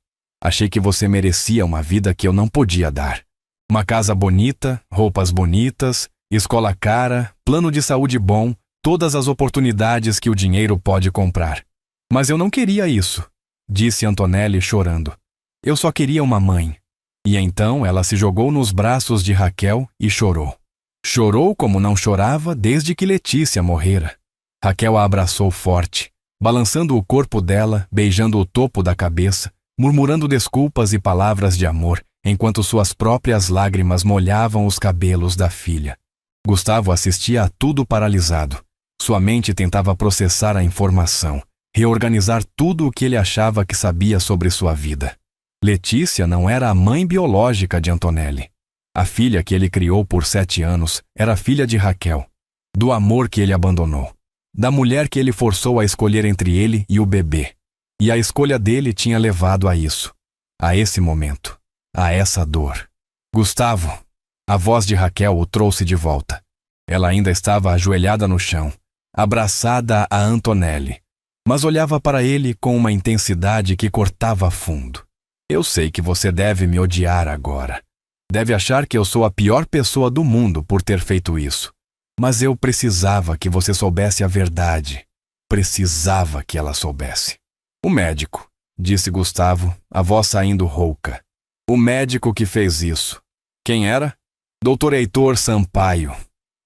A: Achei que você merecia uma vida que eu não podia dar. Uma casa bonita, roupas bonitas, escola cara, plano de saúde bom, todas as oportunidades que o dinheiro pode comprar. Mas eu não queria isso, disse Antonelli chorando. Eu só queria uma mãe. E então ela se jogou nos braços de Raquel e chorou. Chorou como não chorava desde que Letícia morrera. Raquel a abraçou forte, balançando o corpo dela, beijando o topo da cabeça, murmurando desculpas e palavras de amor, enquanto suas próprias lágrimas molhavam os cabelos da filha. Gustavo assistia a tudo paralisado. Sua mente tentava processar a informação, reorganizar tudo o que ele achava que sabia sobre sua vida. Letícia não era a mãe biológica de Antonelli. A filha que ele criou por 7 anos era filha de Raquel, do amor que ele abandonou, da mulher que ele forçou a escolher entre ele e o bebê. E a escolha dele tinha levado a isso, a esse momento, a essa dor. Gustavo, a voz de Raquel o trouxe de volta. Ela ainda estava ajoelhada no chão, abraçada a Antonelli, mas olhava para ele com uma intensidade que cortava fundo. Eu sei que você deve me odiar agora. Deve achar que eu sou a pior pessoa do mundo por ter feito isso. Mas eu precisava que você soubesse a verdade. Precisava que ela soubesse. O médico, disse Gustavo, a voz saindo rouca. O médico que fez isso. Quem era? Dr. Heitor Sampaio.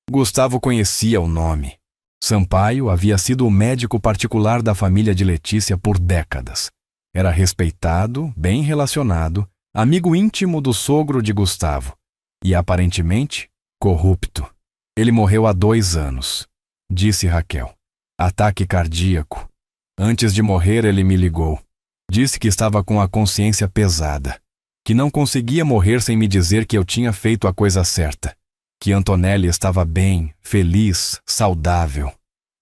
A: Gustavo conhecia o nome. Sampaio havia sido o médico particular da família de Letícia por décadas. Era respeitado, bem relacionado, amigo íntimo do sogro de Gustavo e, aparentemente, corrupto. Ele morreu há 2 anos, disse Raquel. Ataque cardíaco. Antes de morrer, ele me ligou. Disse que estava com a consciência pesada, que não conseguia morrer sem me dizer que eu tinha feito a coisa certa, que Antonelli estava bem, feliz, saudável.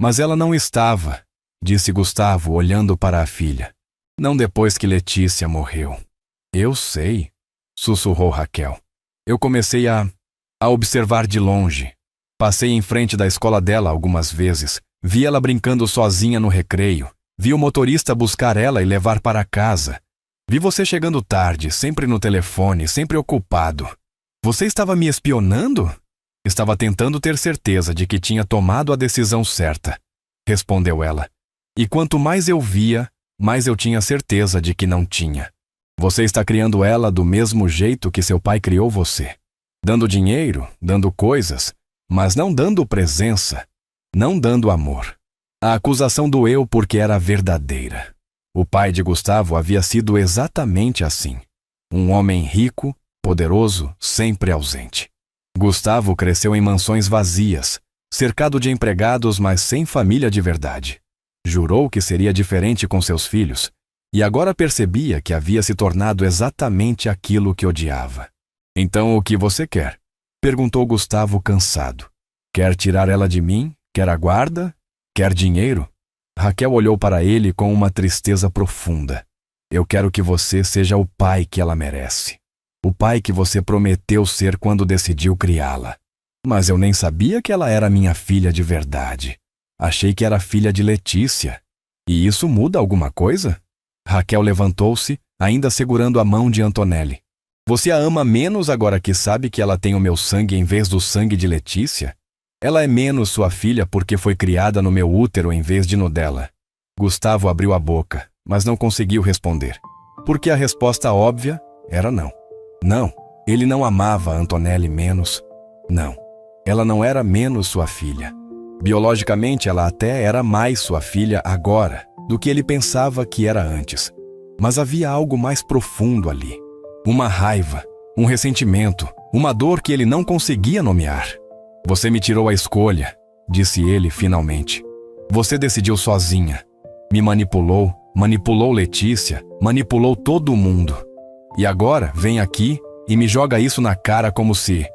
A: Mas ela não estava, disse Gustavo, olhando para a filha. Não depois que Letícia morreu. Eu sei, sussurrou Raquel. Eu comecei a observar de longe. Passei em frente da escola dela algumas vezes. Vi ela brincando sozinha no recreio. Vi o motorista buscar ela e levar para casa. Vi você chegando tarde, sempre no telefone, sempre ocupado. Você estava me espionando? Estava tentando ter certeza de que tinha tomado a decisão certa, respondeu ela. E quanto mais eu via, mas eu tinha certeza de que não tinha. Você está criando ela do mesmo jeito que seu pai criou você. Dando dinheiro, dando coisas, mas não dando presença. não dando amor. A acusação doeu porque era verdadeira. O pai de Gustavo havia sido exatamente assim. Um homem rico, poderoso, sempre ausente. Gustavo cresceu em mansões vazias, cercado de empregados, mas sem família de verdade. Jurou que seria diferente com seus filhos, e agora percebia que havia se tornado exatamente aquilo que odiava. Então, o que você quer? Perguntou Gustavo cansado. Quer tirar ela de mim? Quer a guarda? Quer dinheiro? Raquel olhou para ele com uma tristeza profunda. Eu quero que você seja o pai que ela merece. O pai que você prometeu ser quando decidiu criá-la. Mas eu nem sabia que ela era minha filha de verdade. Achei que era filha de Letícia. E isso muda alguma coisa? Raquel levantou-se, ainda segurando a mão de Antonelli. Você a ama menos agora que sabe que ela tem o meu sangue em vez do sangue de Letícia? Ela é menos sua filha porque foi criada no meu útero em vez de no dela. Gustavo abriu a boca, mas não conseguiu responder. Porque a resposta óbvia era não. Não, ele não amava Antonelli menos. Não, ela não era menos sua filha. Biologicamente, ela até era mais sua filha agora do que ele pensava que era antes. Mas havia algo mais profundo ali. Uma raiva, um ressentimento, uma dor que ele não conseguia nomear. Você me tirou a escolha, disse ele finalmente. Você decidiu sozinha. Me manipulou, manipulou Letícia, manipulou todo mundo. E agora vem aqui e me joga isso na cara como se...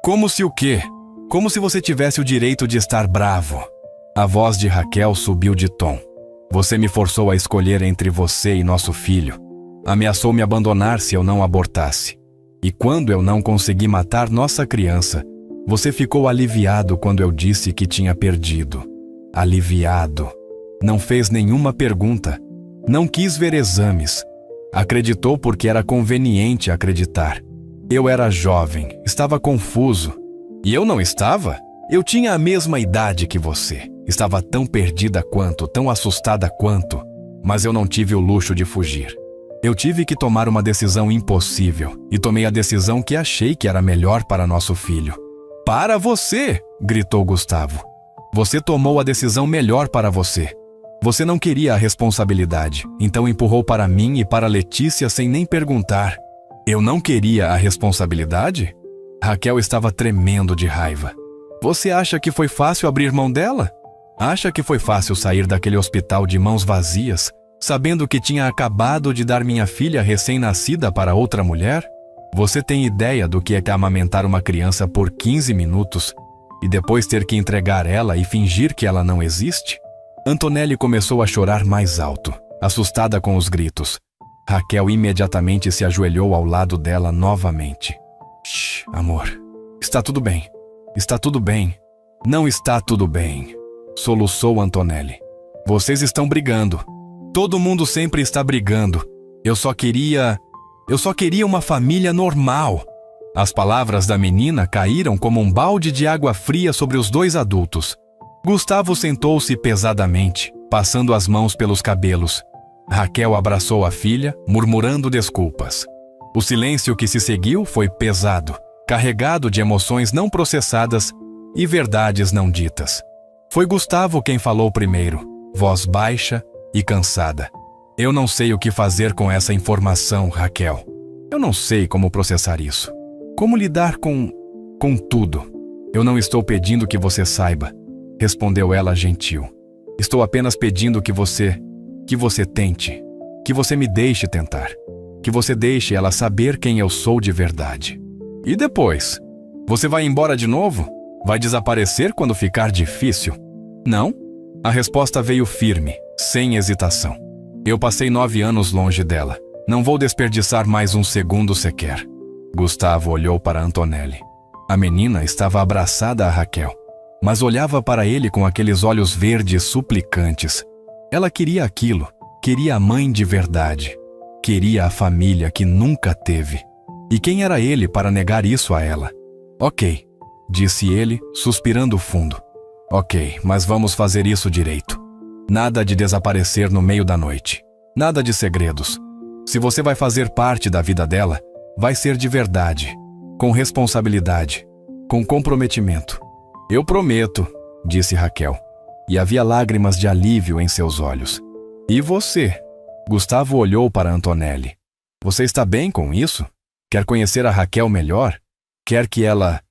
A: Como se o quê? Como se você tivesse o direito de estar bravo. A voz de Raquel subiu de tom. Você me forçou a escolher entre você e nosso filho. Ameaçou me abandonar se eu não abortasse. E quando eu não consegui matar nossa criança, você ficou aliviado quando eu disse que tinha perdido. Aliviado. Não fez nenhuma pergunta. Não quis ver exames. Acreditou porque era conveniente acreditar. Eu era jovem, estava confuso. E eu não estava? Eu tinha a mesma idade que você. Estava tão perdida quanto, tão assustada quanto. Mas eu não tive o luxo de fugir. Eu tive que tomar uma decisão impossível. E tomei a decisão que achei que era melhor para nosso filho. Para você! Gritou Gustavo. Você tomou a decisão melhor para você. Você não queria a responsabilidade, então empurrou para mim e para Letícia sem nem perguntar. Eu não queria a responsabilidade? Raquel estava tremendo de raiva. Você acha que foi fácil abrir mão dela? Acha que foi fácil sair daquele hospital de mãos vazias, sabendo que tinha acabado de dar minha filha recém-nascida para outra mulher? Você tem ideia do que é amamentar uma criança por 15 minutos e depois ter que entregar ela e fingir que ela não existe? Antonelli começou a chorar mais alto, assustada com os gritos. Raquel imediatamente se ajoelhou ao lado dela novamente. Shh, amor. Está tudo bem. Está tudo bem. Não está tudo bem, soluçou Antonelli. Vocês estão brigando. Todo mundo sempre está brigando. Eu só queria uma família normal. As palavras da menina caíram como um balde de água fria sobre os dois adultos. Gustavo sentou-se pesadamente, passando as mãos pelos cabelos. Raquel abraçou a filha, murmurando desculpas. O silêncio que se seguiu foi pesado, carregado de emoções não processadas e verdades não ditas. Foi Gustavo quem falou primeiro, voz baixa e cansada. Eu não sei o que fazer com essa informação, Raquel. Eu não sei como processar isso. Como lidar com tudo. Eu não estou pedindo que você saiba, respondeu ela gentil. Estou apenas pedindo que você tente, que você me deixe tentar, que você deixe ela saber quem eu sou de verdade. E depois? Você vai embora de novo? Vai desaparecer quando ficar difícil? Não? A resposta veio firme, sem hesitação. Eu passei 9 anos longe dela. Não vou desperdiçar mais um segundo sequer. Gustavo olhou para Antonelli. A menina estava abraçada a Raquel, mas olhava para ele com aqueles olhos verdes suplicantes. Ela queria aquilo, queria a mãe de verdade. Queria a família que nunca teve. E quem era ele para negar isso a ela? Ok, disse ele, suspirando fundo. Ok, mas vamos fazer isso direito. Nada de desaparecer no meio da noite. Nada de segredos. Se você vai fazer parte da vida dela, vai ser de verdade, com responsabilidade, com comprometimento. Eu prometo, disse Raquel. e havia lágrimas de alívio em seus olhos. E você? Gustavo olhou para Antonelli. Você está bem com isso? Quer conhecer a Raquel melhor? Quer que ela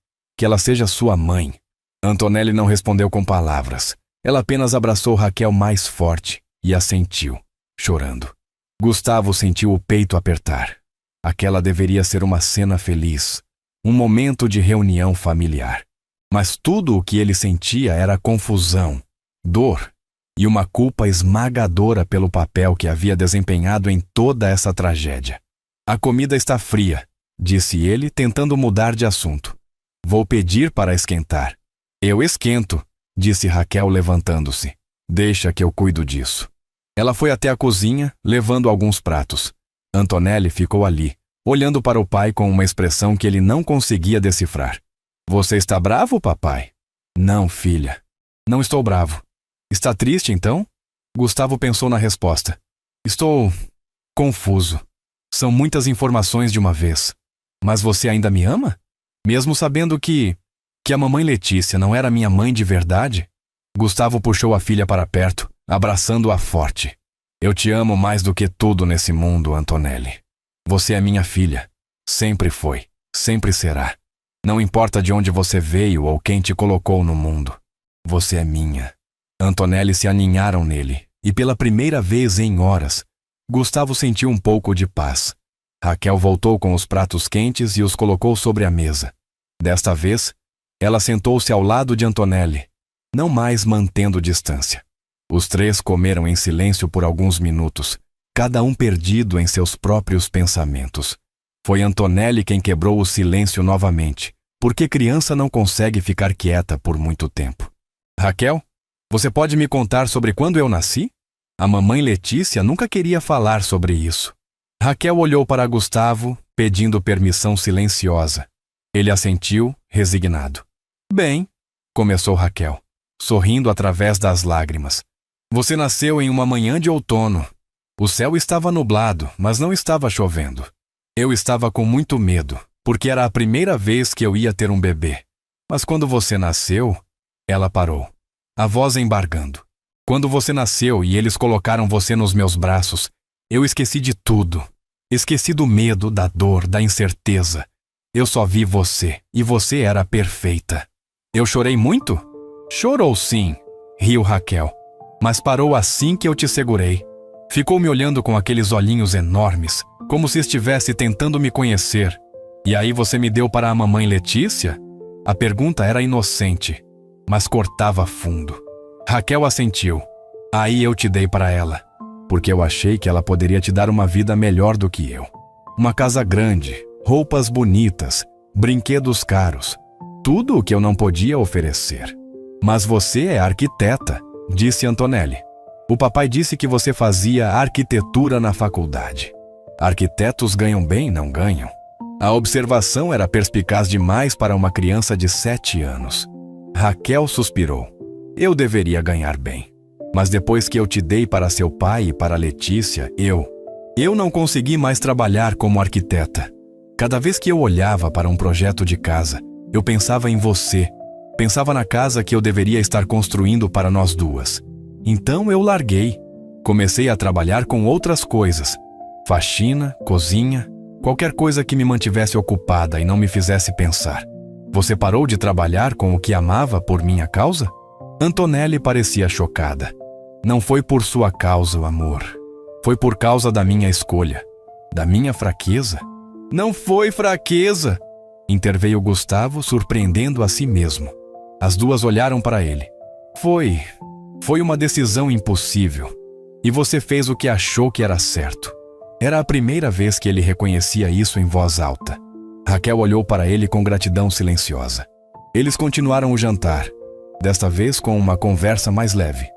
A: seja sua mãe? Antonelli não respondeu com palavras. Ela apenas abraçou Raquel mais forte e a sentiu, chorando. Gustavo sentiu o peito apertar. Aquela deveria ser uma cena feliz, um momento de reunião familiar. Mas tudo o que ele sentia era confusão, dor e uma culpa esmagadora pelo papel que havia desempenhado em toda essa tragédia. A comida está fria, disse ele, tentando mudar de assunto. Vou pedir para esquentar. Eu esquento, disse Raquel levantando-se. Deixa que eu cuido disso. Ela foi até a cozinha, levando alguns pratos. Antonelli ficou ali, olhando para o pai com uma expressão que ele não conseguia decifrar. Você está bravo, papai? Não, filha. Não estou bravo. Está triste, então? Gustavo pensou na resposta. Estou confuso. São muitas informações de uma vez. Mas você ainda me ama? Mesmo sabendo que a mamãe Letícia não era minha mãe de verdade? Gustavo puxou a filha para perto, abraçando-a forte. Eu te amo mais do que tudo nesse mundo, Antonelli. Você é minha filha. Sempre foi. Sempre será. Não importa de onde você veio ou quem te colocou no mundo. Você é minha. Antonelli se aninharam nele, e pela primeira vez em horas, Gustavo sentiu um pouco de paz. Raquel voltou com os pratos quentes e os colocou sobre a mesa. Desta vez, ela sentou-se ao lado de Antonelli, não mais mantendo distância. Os três comeram em silêncio por alguns minutos, cada um perdido em seus próprios pensamentos. Foi Antonelli quem quebrou o silêncio novamente, porque criança não consegue ficar quieta por muito tempo. Raquel, você pode me contar sobre quando eu nasci? A mamãe Letícia nunca queria falar sobre isso. Raquel olhou para Gustavo, pedindo permissão silenciosa. Ele assentiu, resignado. Bem, começou Raquel, sorrindo através das lágrimas. Você nasceu em uma manhã de outono. O céu estava nublado, mas não estava chovendo. Eu estava com muito medo, porque era a primeira vez que eu ia ter um bebê. Mas quando você nasceu, ela parou, a voz embargando. Quando você nasceu e eles colocaram você nos meus braços, eu esqueci de tudo. Esqueci do medo, da dor, da incerteza. Eu só vi você, e você era perfeita. Eu chorei muito? Chorou sim, riu Raquel. Mas parou assim que eu te segurei. Ficou me olhando com aqueles olhinhos enormes, como se estivesse tentando me conhecer. E aí você me deu para a mamãe Letícia? A pergunta era inocente, mas cortava fundo. Raquel assentiu. Aí eu te dei para ela, porque eu achei que ela poderia te dar uma vida melhor do que eu. Uma casa grande, roupas bonitas, brinquedos caros, tudo o que eu não podia oferecer. Mas você é arquiteta, disse Antonelli. O papai disse que você fazia arquitetura na faculdade. Arquitetos ganham bem, não ganham? A observação era perspicaz demais para uma criança de 7 anos. Raquel suspirou. Eu deveria ganhar bem. Mas depois que eu te dei para seu pai e para Letícia, eu não consegui mais trabalhar como arquiteta. Cada vez que eu olhava para um projeto de casa, eu pensava em você. Pensava na casa que eu deveria estar construindo para nós duas. Então eu larguei. Comecei a trabalhar com outras coisas. Faxina, cozinha, qualquer coisa que me mantivesse ocupada e não me fizesse pensar. Você parou de trabalhar com o que amava por minha causa? Antonelli parecia chocada. Não foi por sua causa, o amor. Foi por causa da minha escolha. Da minha fraqueza? Não foi fraqueza! Interveio Gustavo, surpreendendo a si mesmo. As duas olharam para ele. Foi uma decisão impossível. E você fez o que achou que era certo. Era a primeira vez que ele reconhecia isso em voz alta. Raquel olhou para ele com gratidão silenciosa. Eles continuaram o jantar, desta vez com uma conversa mais leve.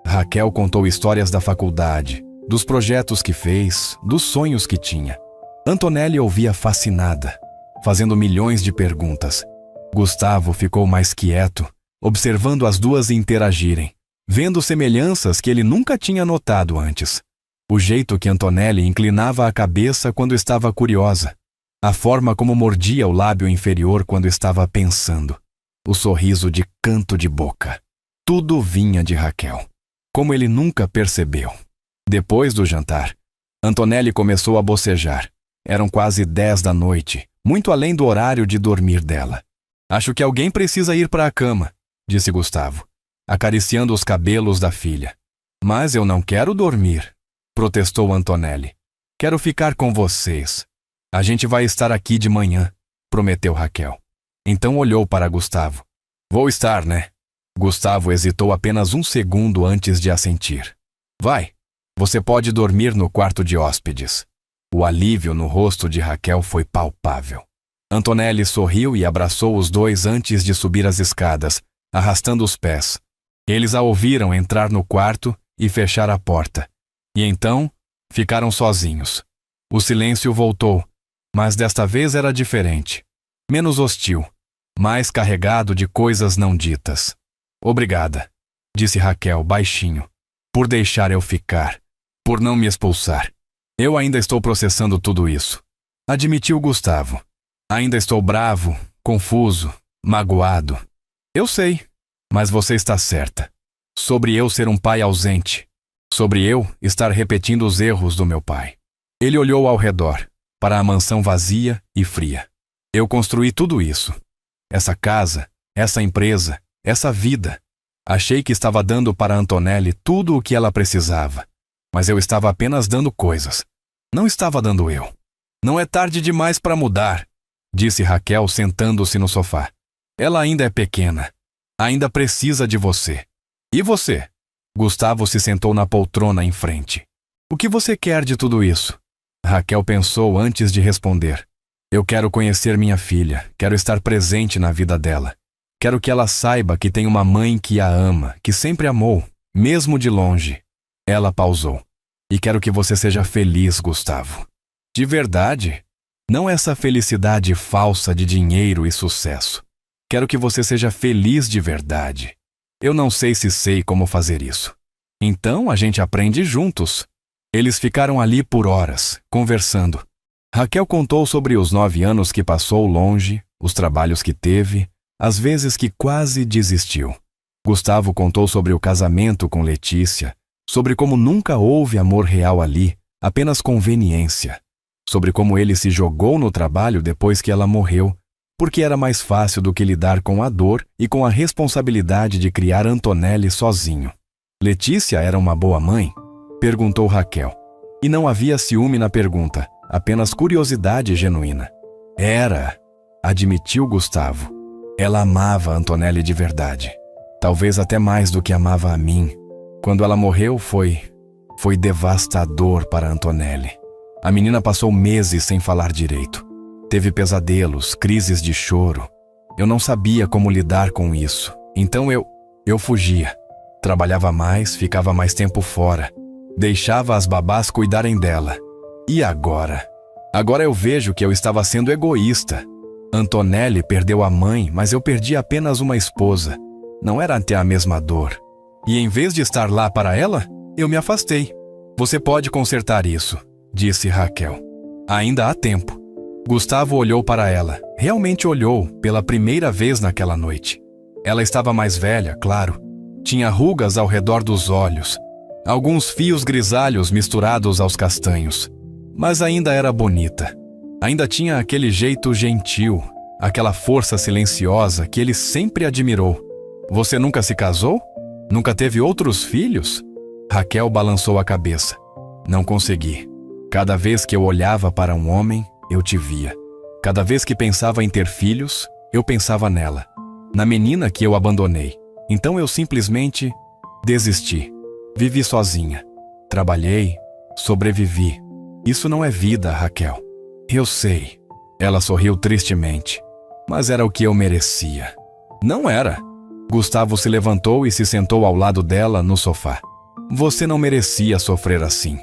A: Raquel contou histórias da faculdade, dos projetos que fez, dos sonhos que tinha. Antonelli ouvia fascinada, fazendo milhões de perguntas. Gustavo ficou mais quieto, observando as duas interagirem, vendo semelhanças que ele nunca tinha notado antes. O jeito que Antonelli inclinava a cabeça quando estava curiosa, a forma como mordia o lábio inferior quando estava pensando, o sorriso de canto de boca. Tudo vinha de Raquel, como ele nunca percebeu. Depois do jantar, Antonelli começou a bocejar. Eram quase 10 da noite, muito além do horário de dormir dela. Acho que alguém precisa ir para a cama, disse Gustavo, acariciando os cabelos da filha. Mas eu não quero dormir, protestou Antonelli. Quero ficar com vocês. A gente vai estar aqui de manhã, prometeu Raquel. Então olhou para Gustavo. Vou estar, né? Gustavo hesitou apenas um segundo antes de assentir. Vai, você pode dormir no quarto de hóspedes. O alívio no rosto de Raquel foi palpável. Antonelli sorriu e abraçou os dois antes de subir as escadas, arrastando os pés. Eles a ouviram entrar no quarto e fechar a porta. E então, ficaram sozinhos. O silêncio voltou, mas desta vez era diferente. Menos hostil, mais carregado de coisas não ditas. Obrigada, disse Raquel baixinho, por deixar eu ficar, por não me expulsar. Eu ainda estou processando tudo isso, admitiu Gustavo. Ainda estou bravo, confuso, magoado. Eu sei, mas você está certa. Sobre eu ser um pai ausente. Sobre eu estar repetindo os erros do meu pai. Ele olhou ao redor, para a mansão vazia e fria. Eu construí tudo isso. Essa casa, essa empresa, essa vida. Achei que estava dando para Antonelli tudo o que ela precisava. Mas eu estava apenas dando coisas. Não estava dando eu. Não é tarde demais para mudar, disse Raquel sentando-se no sofá. Ela ainda é pequena. Ainda precisa de você. E você? Gustavo se sentou na poltrona em frente. O que você quer de tudo isso? Raquel pensou antes de responder. Eu quero conhecer minha filha. Quero estar presente na vida dela. Quero que ela saiba que tem uma mãe que a ama, que sempre amou, mesmo de longe. Ela pausou. E quero que você seja feliz, Gustavo. De verdade. Não essa felicidade falsa de dinheiro e sucesso. Quero que você seja feliz de verdade. Eu não sei se sei como fazer isso. Então a gente aprende juntos. Eles ficaram ali por horas, conversando. Raquel contou sobre os 9 anos que passou longe, os trabalhos que teve, as vezes que quase desistiu. Gustavo contou sobre o casamento com Letícia, sobre como nunca houve amor real ali, apenas conveniência. Sobre como ele se jogou no trabalho depois que ela morreu, porque era mais fácil do que lidar com a dor e com a responsabilidade de criar Antonelli sozinho. Letícia era uma boa mãe? Perguntou Raquel. E não havia ciúme na pergunta, apenas curiosidade genuína. Era, admitiu Gustavo. Ela amava Antonelli de verdade. Talvez até mais do que amava a mim. Quando ela morreu foi devastador para Antonelli. A menina passou meses sem falar direito. Teve pesadelos, crises de choro. Eu não sabia como lidar com isso. Então eu fugia. Trabalhava mais, ficava mais tempo fora. Deixava as babás cuidarem dela. E agora? Agora eu vejo que eu estava sendo egoísta. Antonelli perdeu a mãe, mas eu perdi apenas uma esposa. Não era até a mesma dor. E em vez de estar lá para ela, eu me afastei. Você pode consertar isso, disse Raquel. Ainda há tempo. Gustavo olhou para ela. Realmente olhou, pela primeira vez naquela noite. Ela estava mais velha, claro. Tinha rugas ao redor dos olhos. Alguns fios grisalhos misturados aos castanhos. Mas ainda era bonita. Ainda tinha aquele jeito gentil, aquela força silenciosa que ele sempre admirou. Você nunca se casou? Nunca teve outros filhos? Raquel balançou a cabeça. Não consegui. Cada vez que eu olhava para um homem, eu te via. Cada vez que pensava em ter filhos, eu pensava nela. Na menina que eu abandonei. Então eu simplesmente desisti. Vivi sozinha. Trabalhei, sobrevivi. Isso não é vida, Raquel. Eu sei. Ela sorriu tristemente. Mas era o que eu merecia. Não era. Gustavo se levantou e se sentou ao lado dela no sofá. Você não merecia sofrer assim.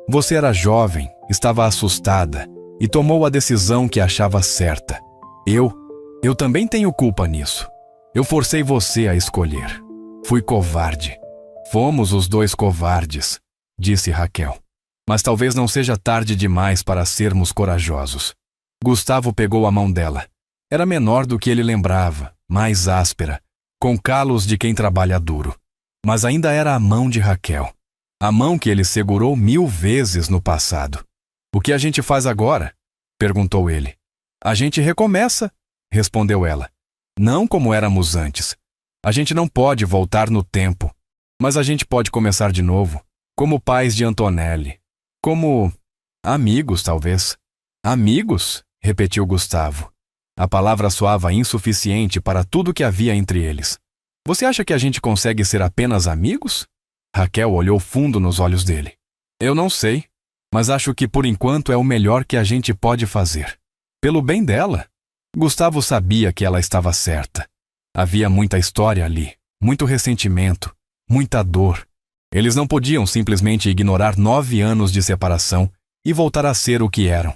A: Você era jovem, estava assustada e tomou a decisão que achava certa. Eu também tenho culpa nisso. Eu forcei você a escolher. Fui covarde. Fomos os dois covardes, disse Raquel. Mas talvez não seja tarde demais para sermos corajosos. Gustavo pegou a mão dela. Era menor do que ele lembrava, mais áspera, com calos de quem trabalha duro. Mas ainda era a mão de Raquel. A mão que ele segurou 1000 vezes no passado. O que a gente faz agora? Perguntou ele. A gente recomeça, respondeu ela. Não como éramos antes. A gente não pode voltar no tempo, mas a gente pode começar de novo, como pais de Antonelli. Como amigos, talvez. Amigos? Repetiu Gustavo. A palavra soava insuficiente para tudo que havia entre eles. Você acha que a gente consegue ser apenas amigos? Raquel olhou fundo nos olhos dele. Eu não sei, mas acho que por enquanto é o melhor que a gente pode fazer. Pelo bem dela. Gustavo sabia que ela estava certa. Havia muita história ali, muito ressentimento, muita dor. Eles não podiam simplesmente ignorar 9 anos de separação e voltar a ser o que eram.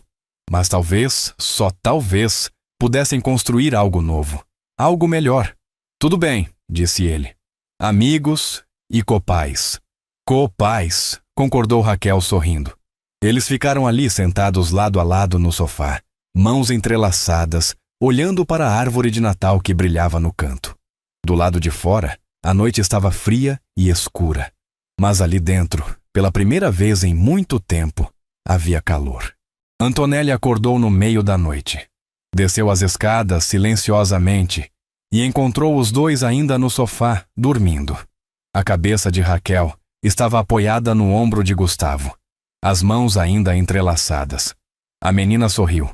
A: Mas talvez, só talvez, pudessem construir algo novo, algo melhor. Tudo bem, disse ele. Amigos e copais. Copais, concordou Raquel sorrindo. Eles ficaram ali sentados lado a lado no sofá, mãos entrelaçadas, olhando para a árvore de Natal que brilhava no canto. Do lado de fora, a noite estava fria e escura. Mas ali dentro, pela primeira vez em muito tempo, havia calor. Antonelli acordou no meio da noite. Desceu as escadas silenciosamente e encontrou os dois ainda no sofá, dormindo. A cabeça de Raquel estava apoiada no ombro de Gustavo, as mãos ainda entrelaçadas. A menina sorriu.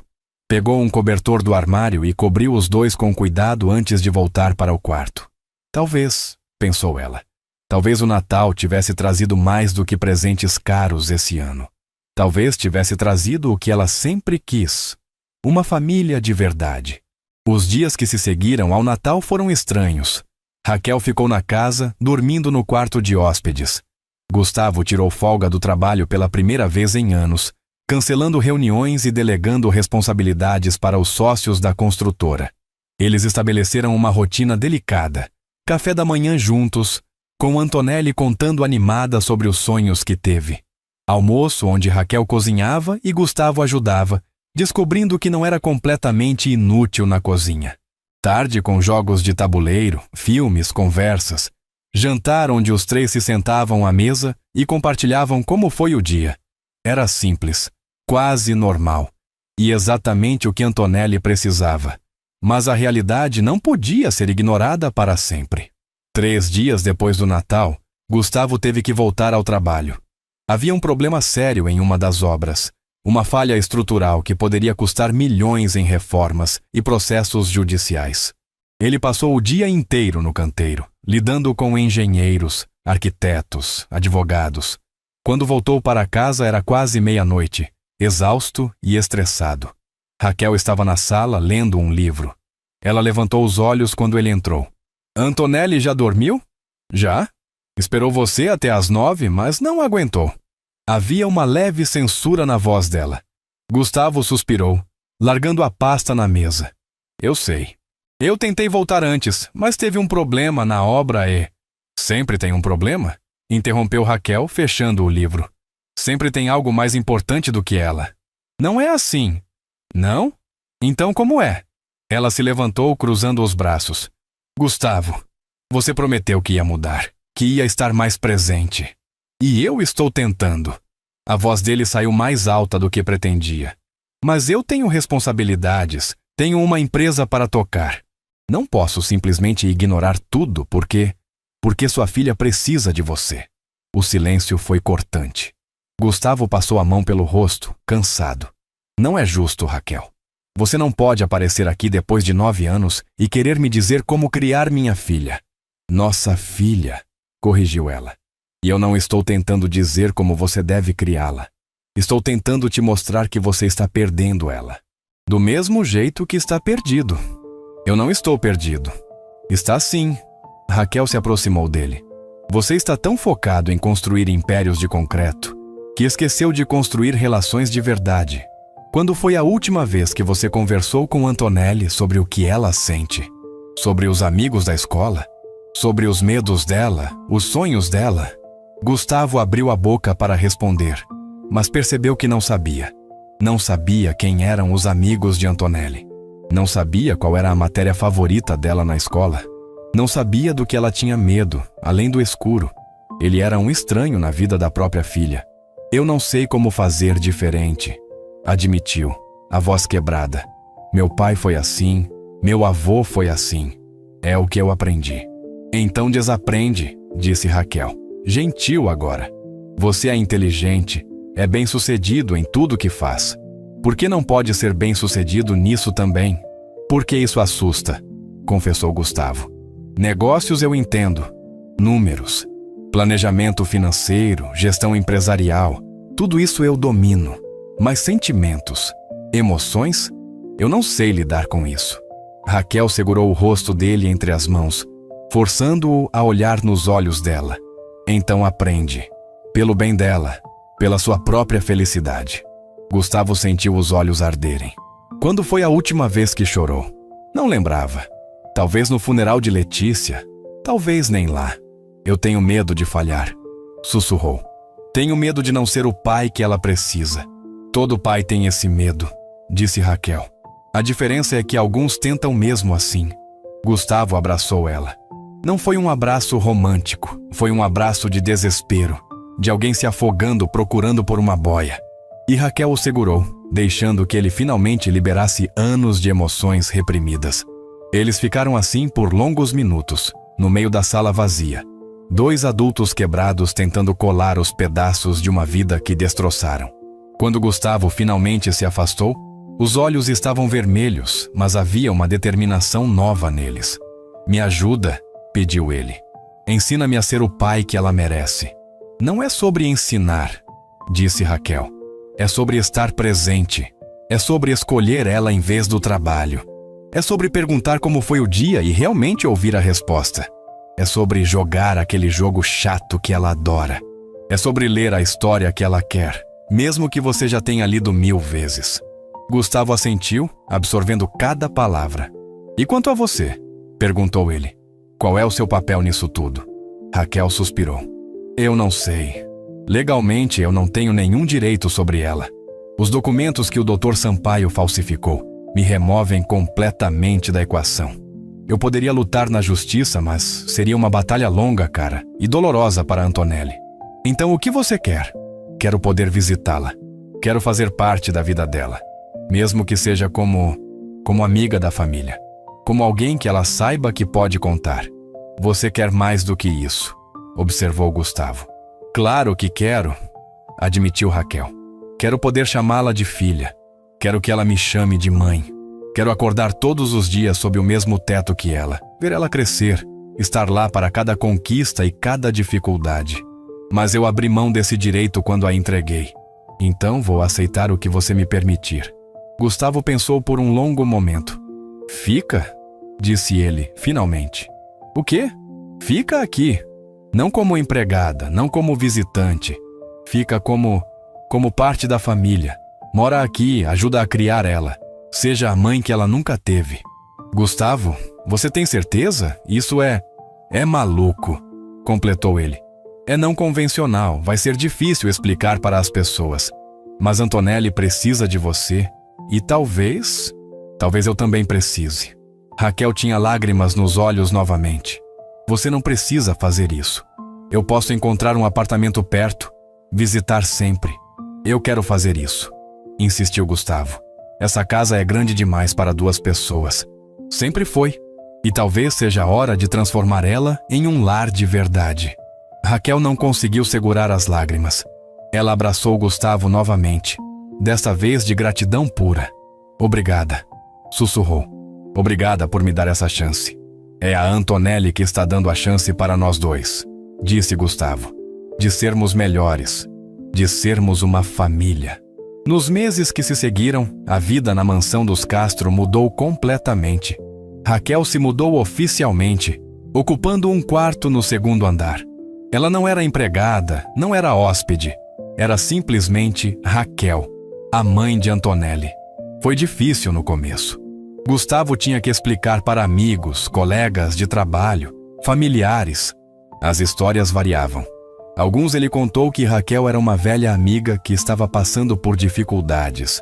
A: Pegou um cobertor do armário e cobriu os dois com cuidado antes de voltar para o quarto. Talvez, pensou ela, talvez o Natal tivesse trazido mais do que presentes caros esse ano. Talvez tivesse trazido o que ela sempre quis, uma família de verdade. Os dias que se seguiram ao Natal foram estranhos. Raquel ficou na casa, dormindo no quarto de hóspedes. Gustavo tirou folga do trabalho pela primeira vez em anos, cancelando reuniões e delegando responsabilidades para os sócios da construtora. Eles estabeleceram uma rotina delicada, café da manhã juntos, com Antonelli contando animada sobre os sonhos que teve. Almoço onde Raquel cozinhava e Gustavo ajudava, descobrindo que não era completamente inútil na cozinha. Tarde com jogos de tabuleiro, filmes, conversas. Jantar onde os três se sentavam à mesa e compartilhavam como foi o dia. Era simples, quase normal, e exatamente o que Antonelli precisava. Mas a realidade não podia ser ignorada para sempre. 3 dias depois do Natal, Gustavo teve que voltar ao trabalho. Havia um problema sério em uma das obras, uma falha estrutural que poderia custar milhões em reformas e processos judiciais. Ele passou o dia inteiro no canteiro, lidando com engenheiros, arquitetos, advogados. Quando voltou para casa era quase meia-noite, exausto e estressado. Raquel estava na sala lendo um livro. Ela levantou os olhos quando ele entrou. Antonelli já dormiu? Já? Esperou você até às 9, mas não aguentou. Havia uma leve censura na voz dela. Gustavo suspirou, largando a pasta na mesa. Eu sei. Eu tentei voltar antes, mas teve um problema na obra e... Sempre tem um problema? Interrompeu Raquel, fechando o livro. Sempre tem algo mais importante do que ela. Não é assim. Não? Então como é? Ela se levantou, cruzando os braços. Gustavo, você prometeu que ia mudar, que ia estar mais presente. E eu estou tentando. A voz dele saiu mais alta do que pretendia. Mas eu tenho responsabilidades, tenho uma empresa para tocar. Não posso simplesmente ignorar tudo porque sua filha precisa de você. O silêncio foi cortante. Gustavo passou a mão pelo rosto, cansado. Não é justo, Raquel. Você não pode aparecer aqui depois de 9 anos e querer me dizer como criar minha filha. Nossa filha, corrigiu ela. E eu não estou tentando dizer como você deve criá-la. Estou tentando te mostrar que você está perdendo ela. Do mesmo jeito que está perdido. Eu não estou perdido. Está sim. Raquel se aproximou dele. Você está tão focado em construir impérios de concreto que esqueceu de construir relações de verdade. Quando foi a última vez que você conversou com Antonelli sobre o que ela sente? Sobre os amigos da escola? Sobre os medos dela, os sonhos dela? Gustavo abriu a boca para responder, mas percebeu que não sabia. Não sabia quem eram os amigos de Antonelli. Não sabia qual era a matéria favorita dela na escola. Não sabia do que ela tinha medo, além do escuro. Ele era um estranho na vida da própria filha. Eu não sei como fazer diferente, admitiu, a voz quebrada. Meu pai foi assim, meu avô foi assim. É o que eu aprendi. Então desaprende, disse Raquel. Gentil agora. Você é inteligente, é bem-sucedido em tudo que faz. Por que não pode ser bem-sucedido nisso também? Porque isso assusta, confessou Gustavo. Negócios eu entendo. Números, planejamento financeiro, gestão empresarial, tudo isso eu domino. Mas sentimentos, emoções, eu não sei lidar com isso. Raquel segurou o rosto dele entre as mãos, forçando-o a olhar nos olhos dela. Então aprende, pelo bem dela, pela sua própria felicidade. Gustavo sentiu os olhos arderem. Quando foi a última vez que chorou? Não lembrava. Talvez no funeral de Letícia, talvez nem lá. Eu tenho medo de falhar, sussurrou. Tenho medo de não ser o pai que ela precisa. Todo pai tem esse medo, disse Raquel. A diferença é que alguns tentam mesmo assim. Gustavo abraçou ela. Não foi um abraço romântico, foi um abraço de desespero, de alguém se afogando procurando por uma boia. E Raquel o segurou, deixando que ele finalmente liberasse anos de emoções reprimidas. Eles ficaram assim por longos minutos, no meio da sala vazia. Dois adultos quebrados tentando colar os pedaços de uma vida que destroçaram. Quando Gustavo finalmente se afastou, os olhos estavam vermelhos, mas havia uma determinação nova neles. Me ajuda, pediu ele. Ensina-me a ser o pai que ela merece. Não é sobre ensinar, disse Raquel. É sobre estar presente. É sobre escolher ela em vez do trabalho. É sobre perguntar como foi o dia e realmente ouvir a resposta. É sobre jogar aquele jogo chato que ela adora. É sobre ler a história que ela quer, mesmo que você já tenha lido 1000 vezes. Gustavo assentiu, absorvendo cada palavra. E quanto a você? Perguntou ele. Qual é o seu papel nisso tudo? Raquel suspirou. Eu não sei. Legalmente, eu não tenho nenhum direito sobre ela. Os documentos que o Dr. Sampaio falsificou me removem completamente da equação. Eu poderia lutar na justiça, mas seria uma batalha longa, cara, e dolorosa para Antonelli. Então o que você quer? Quero poder visitá-la. Quero fazer parte da vida dela. Mesmo que seja como amiga da família. Como alguém que ela saiba que pode contar. Você quer mais do que isso, observou Gustavo. Claro que quero, admitiu Raquel. Quero poder chamá-la de filha. Quero que ela me chame de mãe. Quero acordar todos os dias sob o mesmo teto que ela, ver ela crescer, estar lá para cada conquista e cada dificuldade. Mas eu abri mão desse direito quando a entreguei. Então vou aceitar o que você me permitir. Gustavo pensou por um longo momento. Fica? Disse ele, finalmente. O quê? Fica aqui. Não como empregada, não como visitante. Fica como parte da família. Mora aqui, ajuda a criar ela. Seja a mãe que ela nunca teve. Gustavo, você tem certeza? Isso é maluco, completou ele. É não convencional, vai ser difícil explicar para as pessoas. Mas Antonelli precisa de você e talvez eu também precise. Raquel tinha lágrimas nos olhos novamente. Você não precisa fazer isso. Eu posso encontrar um apartamento perto, visitar sempre. Eu quero fazer isso, insistiu Gustavo. Essa casa é grande demais para 2 pessoas. Sempre foi. E talvez seja a hora de transformar ela em um lar de verdade. Raquel não conseguiu segurar as lágrimas. Ela abraçou Gustavo novamente, desta vez de gratidão pura. Obrigada, sussurrou. Obrigada por me dar essa chance. É a Antonelli que está dando a chance para nós dois, disse Gustavo. De sermos melhores, de sermos uma família. Nos meses que se seguiram, a vida na mansão dos Castro mudou completamente. Raquel se mudou oficialmente, ocupando um quarto no 2º andar. Ela não era empregada, não era hóspede. Era simplesmente Raquel, a mãe de Antonelli. Foi difícil no começo. Gustavo tinha que explicar para amigos, colegas de trabalho, familiares. As histórias variavam. Alguns ele contou que Raquel era uma velha amiga que estava passando por dificuldades.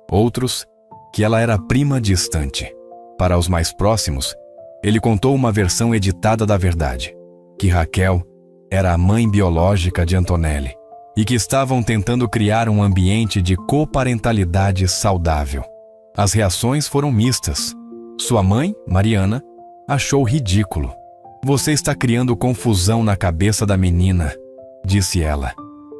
A: Outros, que ela era prima distante. Para os mais próximos, Ele contou uma versão editada da verdade, que Raquel era a mãe biológica de Antonelli e que estavam tentando criar um ambiente de coparentalidade saudável. As reações foram mistas. Sua mãe, Mariana, achou ridículo. Você está criando confusão na cabeça da menina, disse ela.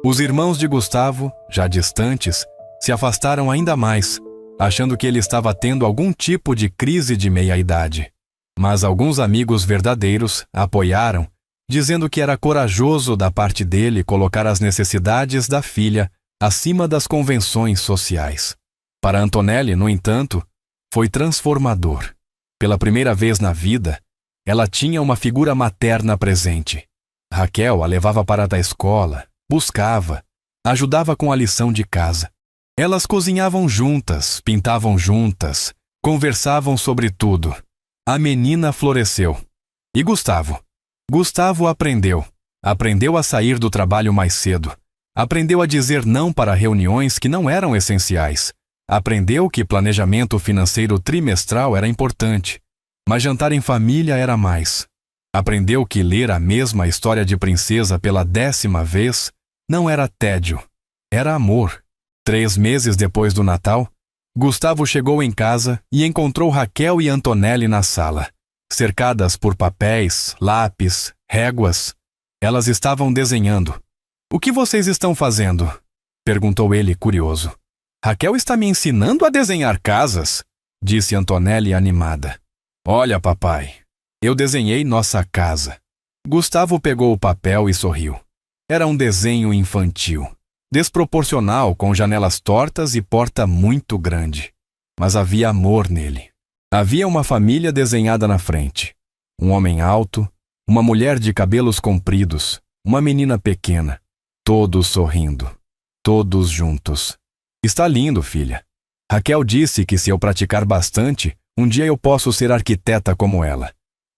A: Os irmãos de Gustavo, já distantes, se afastaram ainda mais, achando que ele estava tendo algum tipo de crise de meia-idade. Mas alguns amigos verdadeiros apoiaram, dizendo que era corajoso da parte dele colocar as necessidades da filha acima das convenções sociais. Para Antonelli, no entanto, foi transformador. Pela primeira vez na vida, ela tinha uma figura materna presente. Raquel a levava para a escola, buscava, ajudava com a lição de casa. Elas cozinhavam juntas, pintavam juntas, conversavam sobre tudo. A menina floresceu. E Gustavo? Gustavo aprendeu. Aprendeu a sair do trabalho mais cedo. Aprendeu a dizer não para reuniões que não eram essenciais. Aprendeu que planejamento financeiro trimestral era importante, mas jantar em família era mais. Aprendeu que ler a mesma história de princesa pela 10ª vez não era tédio, era amor. 3 meses depois do Natal, Gustavo chegou em casa e encontrou Raquel e Antonelli na sala. Cercadas por papéis, lápis, réguas, elas estavam desenhando. "O que vocês estão fazendo?" perguntou ele, curioso. "Raquel está me ensinando a desenhar casas", disse Antonelli animada. "Olha, papai, eu desenhei nossa casa." Gustavo pegou o papel e sorriu. Era um desenho infantil, desproporcional, com janelas tortas e porta muito grande. Mas havia amor nele. Havia uma família desenhada na frente. Um homem alto, uma mulher de cabelos compridos, uma menina pequena. Todos sorrindo. Todos juntos. "Está lindo, filha. Raquel disse que se eu praticar bastante, um dia eu posso ser arquiteta como ela.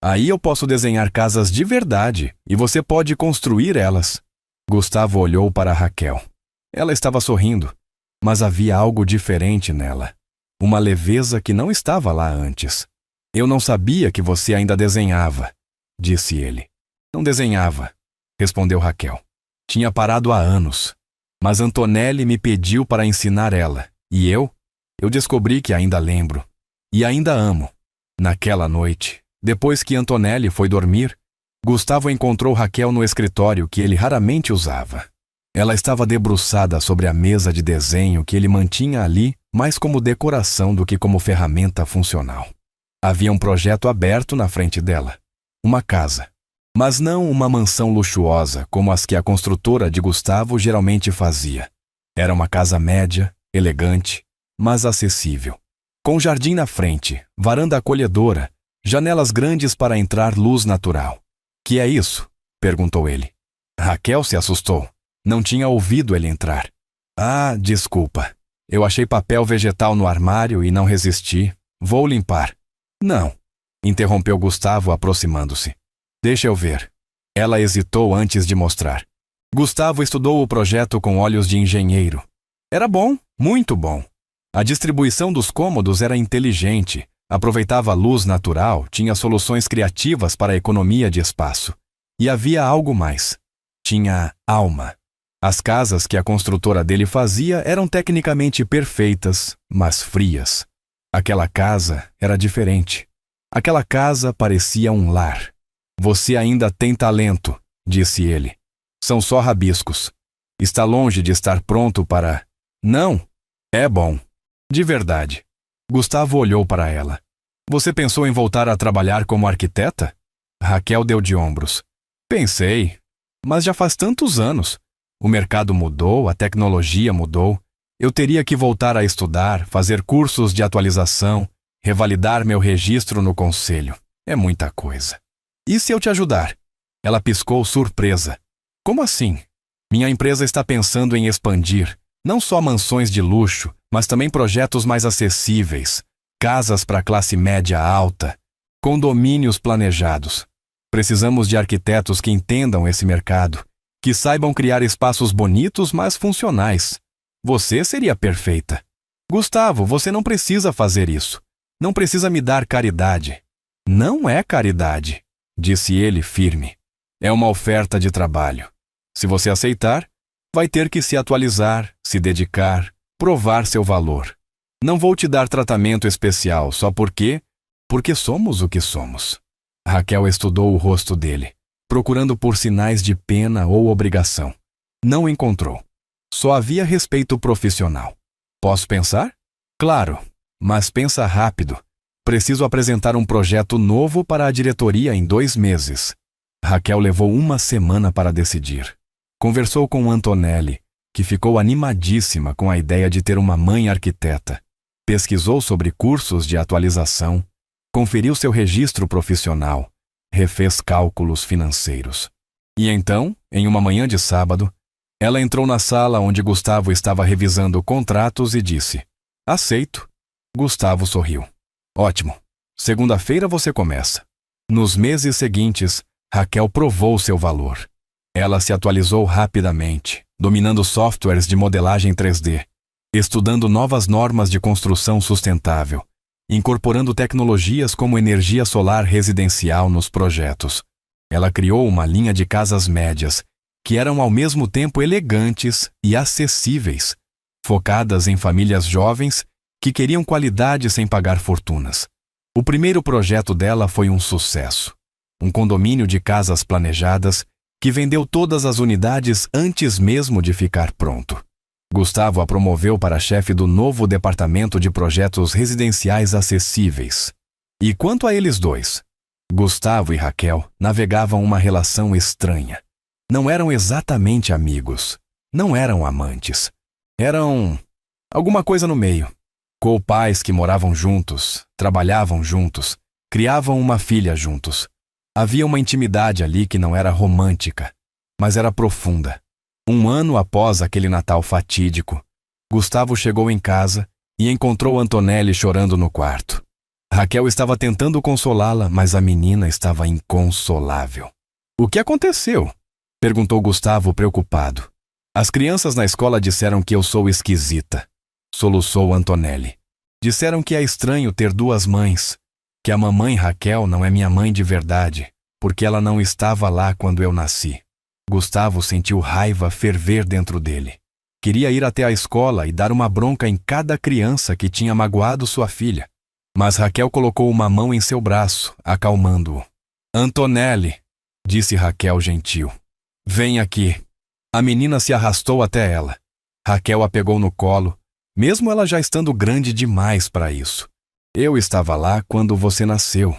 A: Aí eu posso desenhar casas de verdade e você pode construir elas." Gustavo olhou para Raquel. Ela estava sorrindo, mas havia algo diferente nela. Uma leveza que não estava lá antes. "Eu não sabia que você ainda desenhava", disse ele. "Não desenhava", respondeu Raquel. "Tinha parado há anos. Mas Antonelli me pediu para ensinar ela, e eu descobri que ainda lembro. E ainda amo." Naquela noite, depois que Antonelli foi dormir, Gustavo encontrou Raquel no escritório que ele raramente usava. Ela estava debruçada sobre a mesa de desenho que ele mantinha ali mais como decoração do que como ferramenta funcional. Havia um projeto aberto na frente dela. Uma casa. Mas não uma mansão luxuosa como as que a construtora de Gustavo geralmente fazia. Era uma casa média, elegante, mas acessível. Com jardim na frente, varanda acolhedora, janelas grandes para entrar luz natural. "Que é isso?" perguntou ele. Raquel se assustou. Não tinha ouvido ele entrar. "Ah, desculpa. Eu achei papel vegetal no armário e não resisti. Vou limpar." "Não", interrompeu Gustavo, aproximando-se. "Deixa eu ver." Ela hesitou antes de mostrar. Gustavo estudou o projeto com olhos de engenheiro. Era bom, muito bom. A distribuição dos cômodos era inteligente, aproveitava a luz natural, tinha soluções criativas para a economia de espaço. E havia algo mais. Tinha alma. As casas que a construtora dele fazia eram tecnicamente perfeitas, mas frias. Aquela casa era diferente. Aquela casa parecia um lar. "Você ainda tem talento", disse ele. "São só rabiscos. Está longe de estar pronto para..." "Não, é bom. De verdade." Gustavo olhou para ela. "Você pensou em voltar a trabalhar como arquiteta?" Raquel deu de ombros. "Pensei, mas já faz tantos anos. O mercado mudou, a tecnologia mudou. Eu teria que voltar a estudar, fazer cursos de atualização, revalidar meu registro no conselho. É muita coisa." "E se eu te ajudar?" Ela piscou surpresa. "Como assim?" "Minha empresa está pensando em expandir, não só mansões de luxo, mas também projetos mais acessíveis, casas para classe média alta, condomínios planejados. Precisamos de arquitetos que entendam esse mercado, que saibam criar espaços bonitos, mas funcionais. Você seria perfeita." "Gustavo, você não precisa fazer isso. Não precisa me dar caridade." Não é caridade, disse ele firme. É uma oferta de trabalho. Se você aceitar, vai ter que se atualizar, se dedicar, provar seu valor. Não vou te dar tratamento especial só porque somos o que somos. Raquel estudou o rosto dele, procurando por sinais de pena ou obrigação. Não encontrou. Só havia respeito profissional. Posso pensar? Claro, mas pensa rápido. Preciso apresentar um projeto novo para a diretoria em 2 meses. Raquel levou 1 semana para decidir. Conversou com Antonelli, que ficou animadíssima com a ideia de ter uma mãe arquiteta. Pesquisou sobre cursos de atualização, conferiu seu registro profissional, refez cálculos financeiros. E então, em uma manhã de sábado, ela entrou na sala onde Gustavo estava revisando contratos e disse: "Aceito." Gustavo sorriu. "Ótimo. Segunda-feira você começa." Nos meses seguintes, Raquel provou seu valor. Ela se atualizou rapidamente, dominando softwares de modelagem 3D, estudando novas normas de construção sustentável, incorporando tecnologias como energia solar residencial nos projetos. Ela criou uma linha de casas médias, que eram ao mesmo tempo elegantes e acessíveis, focadas em famílias jovens que queriam qualidade sem pagar fortunas. O primeiro projeto dela foi um sucesso. Um condomínio de casas planejadas que vendeu todas as unidades antes mesmo de ficar pronto. Gustavo a promoveu para chefe do novo departamento de projetos residenciais acessíveis. E quanto a eles dois? Gustavo e Raquel navegavam uma relação estranha. Não eram exatamente amigos. Não eram amantes. Eram alguma coisa no meio. Co-pais que moravam juntos, trabalhavam juntos, criavam uma filha juntos. Havia uma intimidade ali que não era romântica, mas era profunda. 1 ano após aquele Natal fatídico, Gustavo chegou em casa e encontrou Antonelli chorando no quarto. Raquel estava tentando consolá-la, mas a menina estava inconsolável. "O que aconteceu?" perguntou Gustavo preocupado. "As crianças na escola disseram que eu sou esquisita", soluçou Antonelli. "Disseram que é estranho ter 2 mães, que a mamãe Raquel não é minha mãe de verdade, porque ela não estava lá quando eu nasci." Gustavo sentiu raiva ferver dentro dele. Queria ir até a escola e dar uma bronca em cada criança que tinha magoado sua filha. Mas Raquel colocou uma mão em seu braço, acalmando-o. "Antonelli", disse Raquel gentil, "vem aqui." A menina se arrastou até ela. Raquel a pegou no colo, mesmo ela já estando grande demais para isso. "Eu estava lá quando você nasceu",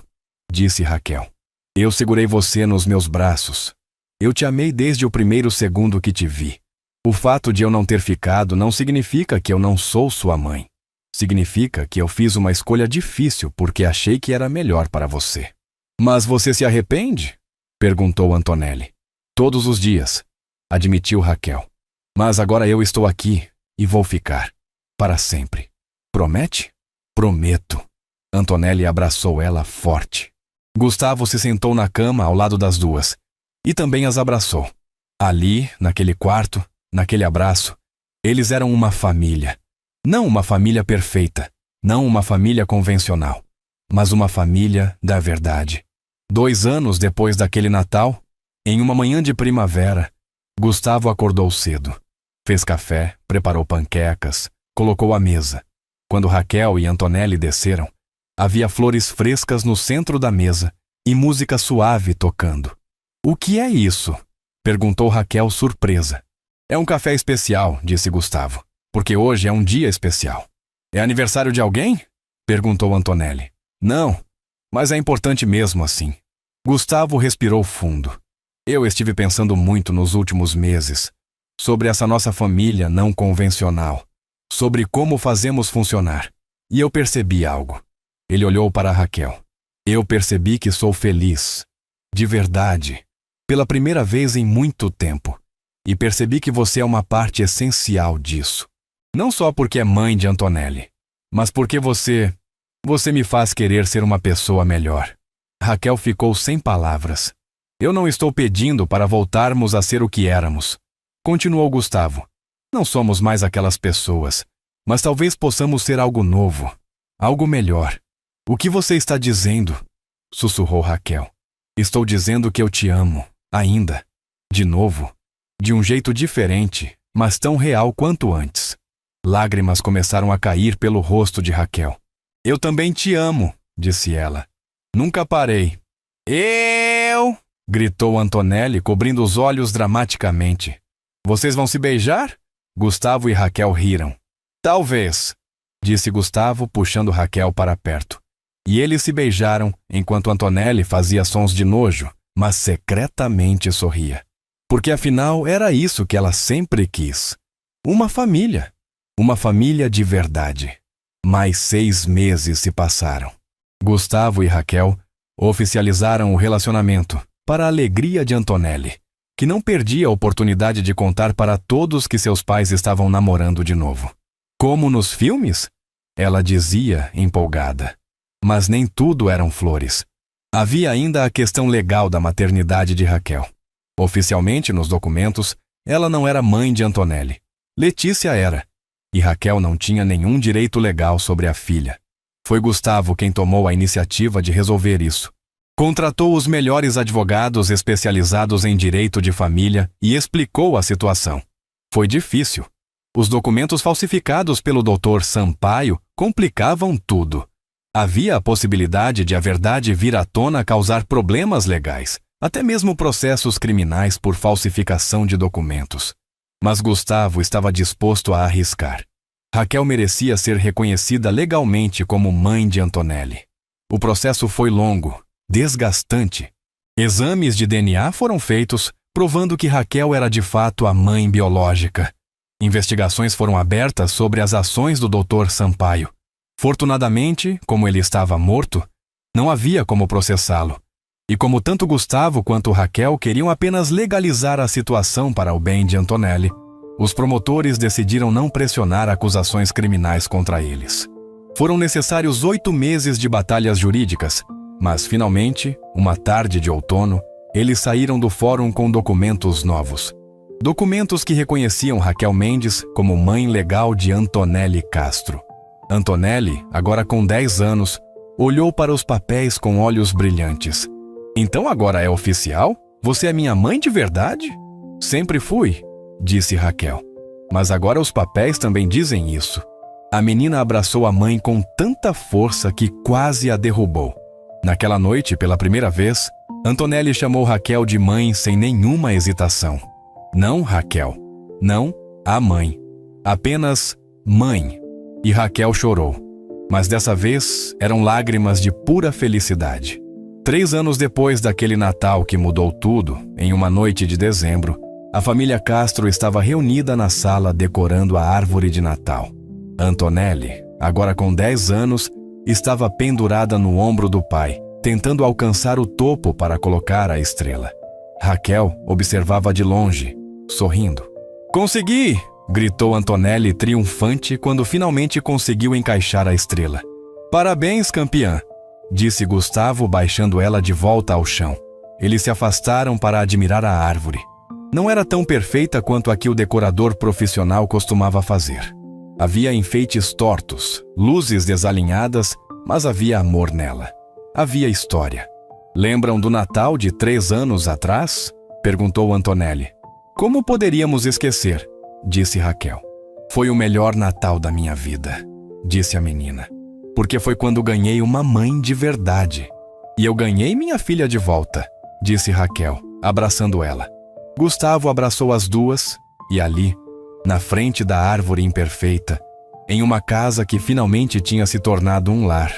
A: disse Raquel. "Eu segurei você nos meus braços. Eu te amei desde o primeiro segundo que te vi. O fato de eu não ter ficado não significa que eu não sou sua mãe. Significa que eu fiz uma escolha difícil porque achei que era melhor para você." "Mas você se arrepende?" perguntou Antonelli. "Todos os dias", admitiu Raquel. "Mas agora eu estou aqui e vou ficar. Para sempre. Promete?" "Prometo." Antonelli abraçou ela forte. Gustavo se sentou na cama ao lado das duas e também as abraçou. Ali, naquele quarto, naquele abraço, eles eram uma família. Não uma família perfeita, não uma família convencional, mas uma família da verdade. 2 anos depois daquele Natal, em uma manhã de primavera, Gustavo acordou cedo. Fez café, preparou panquecas, colocou à mesa. Quando Raquel e Antonelli desceram, havia flores frescas no centro da mesa e música suave tocando. "O que é isso?" perguntou Raquel surpresa. "É um café especial", disse Gustavo, "porque hoje é um dia especial." "É aniversário de alguém?" perguntou Antonelli. "Não, mas é importante mesmo assim." Gustavo respirou fundo. "Eu estive pensando muito nos últimos meses sobre essa nossa família não convencional, sobre como fazemos funcionar. E eu percebi algo." Ele olhou para Raquel. "Eu percebi que sou feliz, de verdade, pela primeira vez em muito tempo. E percebi que você é uma parte essencial disso. Não só porque é mãe de Antonelli, mas porque você me faz querer ser uma pessoa melhor." Raquel ficou sem palavras. "Eu não estou pedindo para voltarmos a ser o que éramos", continuou Gustavo. "Não somos mais aquelas pessoas, mas talvez possamos ser algo novo, algo melhor." "O que você está dizendo?" sussurrou Raquel. Estou dizendo que eu te amo, ainda. De novo. De um jeito diferente, mas tão real quanto antes. Lágrimas começaram a cair pelo rosto de Raquel. Eu também te amo, disse ela. Nunca parei. Eu! Gritou Antonelli, cobrindo os olhos dramaticamente. Vocês vão se beijar? Gustavo e Raquel riram. Talvez, disse Gustavo, puxando Raquel para perto. E eles se beijaram, enquanto Antonelli fazia sons de nojo, mas secretamente sorria. Porque afinal era isso que ela sempre quis. Uma família. Uma família de verdade. Mais 6 meses se passaram. Gustavo e Raquel oficializaram o relacionamento, para a alegria de Antonelli, que não perdia a oportunidade de contar para todos que seus pais estavam namorando de novo. Como nos filmes? Ela dizia, empolgada. Mas nem tudo eram flores. Havia ainda a questão legal da maternidade de Raquel. Oficialmente, nos documentos, ela não era mãe de Antonelli. Letícia era. E Raquel não tinha nenhum direito legal sobre a filha. Foi Gustavo quem tomou a iniciativa de resolver isso. Contratou os melhores advogados especializados em direito de família e explicou a situação. Foi difícil. Os documentos falsificados pelo Dr. Sampaio complicavam tudo. Havia a possibilidade de a verdade vir à tona causar problemas legais, até mesmo processos criminais por falsificação de documentos. Mas Gustavo estava disposto a arriscar. Raquel merecia ser reconhecida legalmente como mãe de Antonelli. O processo foi longo, desgastante. Exames de DNA foram feitos, provando que Raquel era de fato a mãe biológica. Investigações foram abertas sobre as ações do Dr. Sampaio. Fortunadamente, como ele estava morto, não havia como processá-lo. E como tanto Gustavo quanto Raquel queriam apenas legalizar a situação para o bem de Antonelli, os promotores decidiram não pressionar acusações criminais contra eles. Foram necessários 8 meses de batalhas jurídicas, mas finalmente, uma tarde de outono, eles saíram do fórum com documentos novos. Documentos que reconheciam Raquel Mendes como mãe legal de Antonelli Castro. Antonelli, agora com 10 anos, olhou para os papéis com olhos brilhantes. Então agora é oficial? Você é minha mãe de verdade? Sempre fui, disse Raquel. Mas agora os papéis também dizem isso. A menina abraçou a mãe com tanta força que quase a derrubou. Naquela noite, pela primeira vez, Antonelli chamou Raquel de mãe sem nenhuma hesitação. Não Raquel. Não a mãe. Apenas mãe. E Raquel chorou. Mas dessa vez eram lágrimas de pura felicidade. 3 anos depois daquele Natal que mudou tudo, em uma noite de dezembro, a família Castro estava reunida na sala decorando a árvore de Natal. Antonelli, agora com 10 anos, estava pendurada no ombro do pai, tentando alcançar o topo para colocar a estrela. Raquel observava de longe, sorrindo. "Consegui!" gritou Antonelli triunfante quando finalmente conseguiu encaixar a estrela. "Parabéns, campeã!" disse Gustavo, baixando ela de volta ao chão. Eles se afastaram para admirar a árvore. Não era tão perfeita quanto a que o decorador profissional costumava fazer. Havia enfeites tortos, luzes desalinhadas, mas havia amor nela. Havia história. "Lembram do Natal de 3 anos atrás?" perguntou Antonelli. "Como poderíamos esquecer?" disse Raquel. "Foi o melhor Natal da minha vida", disse a menina. "Porque foi quando ganhei uma mãe de verdade. E eu ganhei minha filha de volta", disse Raquel, abraçando ela. Gustavo abraçou as duas e ali, na frente da árvore imperfeita, em uma casa que finalmente tinha se tornado um lar,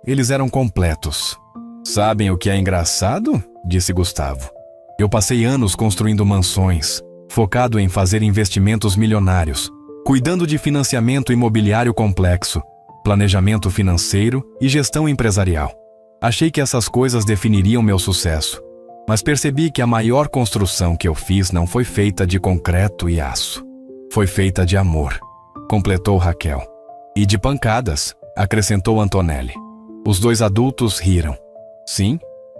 A: eles eram completos. "Sabem o que é engraçado?" disse Gustavo. "Eu passei anos construindo mansões, focado em fazer investimentos milionários, cuidando de financiamento imobiliário complexo, planejamento financeiro e gestão empresarial. Achei que essas coisas definiriam meu sucesso, mas percebi que a maior construção que eu fiz não foi feita de concreto e aço. Foi feita de amor", completou Raquel. "E de pancadas", acrescentou Antonelli. Os 2 adultos riram. "Sim,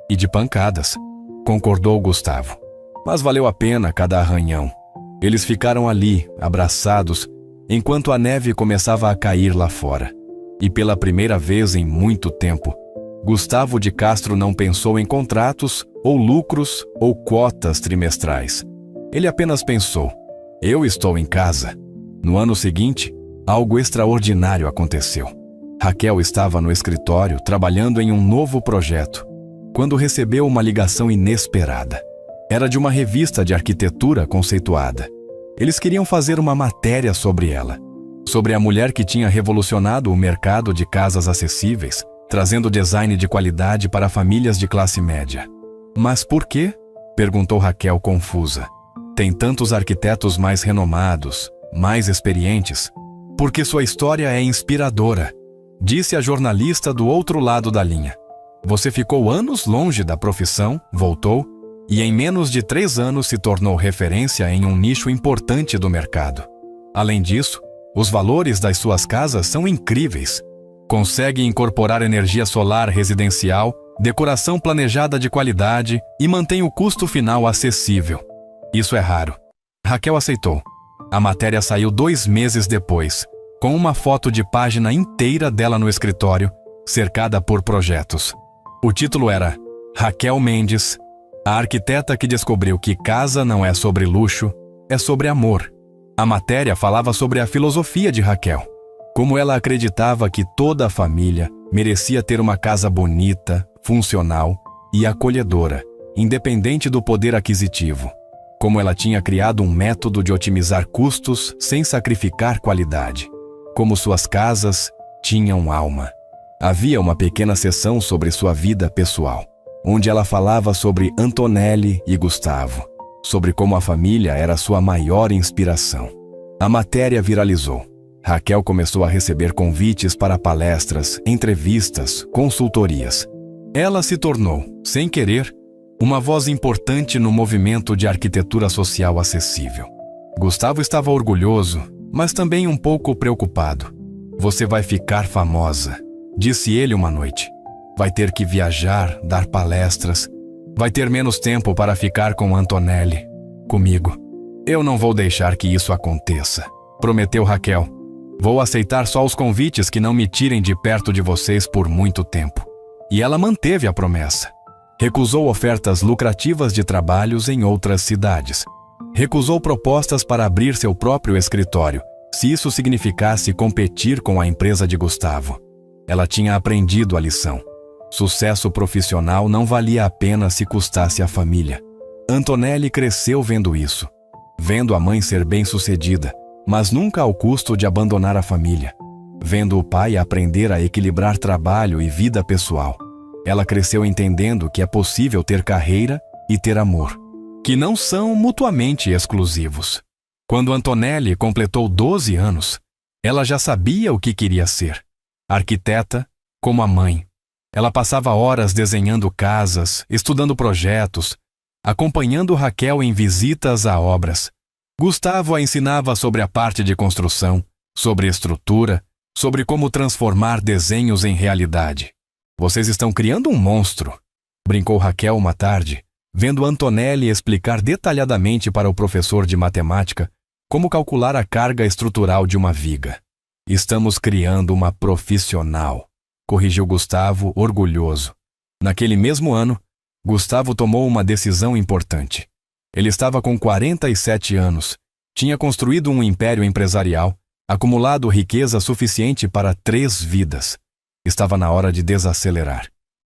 A: e de pancadas", concordou Gustavo. "Mas valeu a pena cada arranhão." Eles ficaram ali, abraçados, enquanto a neve começava a cair lá fora. E pela primeira vez em muito tempo, Gustavo de Castro não pensou em contratos, ou lucros, ou cotas trimestrais. Ele apenas pensou: eu estou em casa. No ano seguinte, algo extraordinário aconteceu. Raquel estava no escritório trabalhando em um novo projeto, quando recebeu uma ligação inesperada. Era de uma revista de arquitetura conceituada. Eles queriam fazer uma matéria sobre ela, sobre a mulher que tinha revolucionado o mercado de casas acessíveis, trazendo design de qualidade para famílias de classe média. Mas por quê? Perguntou Raquel confusa. Tem tantos arquitetos mais renomados, mais experientes. Porque sua história é inspiradora, disse a jornalista do outro lado da linha. Você ficou anos longe da profissão, voltou, e em menos de 3 anos se tornou referência em um nicho importante do mercado. Além disso, os valores das suas casas são incríveis. Consegue incorporar energia solar residencial, decoração planejada de qualidade e mantém o custo final acessível. Isso é raro. Raquel aceitou. A matéria saiu 2 meses depois, com uma foto de página inteira dela no escritório, cercada por projetos. O título era Raquel Mendes, a arquiteta que descobriu que casa não é sobre luxo, é sobre amor. A matéria falava sobre a filosofia de Raquel, como ela acreditava que toda a família merecia ter uma casa bonita, funcional e acolhedora, independente do poder aquisitivo. Como ela tinha criado um método de otimizar custos sem sacrificar qualidade. Como suas casas tinham alma. Havia uma pequena seção sobre sua vida pessoal, onde ela falava sobre Antonelli e Gustavo, sobre como a família era sua maior inspiração. A matéria viralizou. Raquel começou a receber convites para palestras, entrevistas, consultorias. Ela se tornou, sem querer, uma voz importante no movimento de arquitetura social acessível. Gustavo estava orgulhoso, mas também um pouco preocupado. Você vai ficar famosa, disse ele uma noite. Vai ter que viajar, dar palestras. Vai ter menos tempo para ficar com Antonelli, comigo. Eu não vou deixar que isso aconteça, prometeu Raquel. Vou aceitar só os convites que não me tirem de perto de vocês por muito tempo. E ela manteve a promessa. Recusou ofertas lucrativas de trabalhos em outras cidades. Recusou propostas para abrir seu próprio escritório, se isso significasse competir com a empresa de Gustavo. Ela tinha aprendido a lição. Sucesso profissional não valia a pena se custasse a família. Antonelli cresceu vendo isso, vendo a mãe ser bem-sucedida, mas nunca ao custo de abandonar a família, vendo o pai aprender a equilibrar trabalho e vida pessoal. Ela cresceu entendendo que é possível ter carreira e ter amor, que não são mutuamente exclusivos. Quando Antonelli completou 12 anos, ela já sabia o que queria ser. Arquiteta, como a mãe. Ela passava horas desenhando casas, estudando projetos, acompanhando Raquel em visitas a obras. Gustavo a ensinava sobre a parte de construção, sobre estrutura, sobre como transformar desenhos em realidade. Vocês estão criando um monstro, brincou Raquel uma tarde, vendo Antonelli explicar detalhadamente para o professor de matemática como calcular a carga estrutural de uma viga. Estamos criando uma profissional, corrigiu Gustavo, orgulhoso. Naquele mesmo ano, Gustavo tomou uma decisão importante. Ele estava com 47 anos, tinha construído um império empresarial, acumulado riqueza suficiente para 3 vidas. Estava na hora de desacelerar.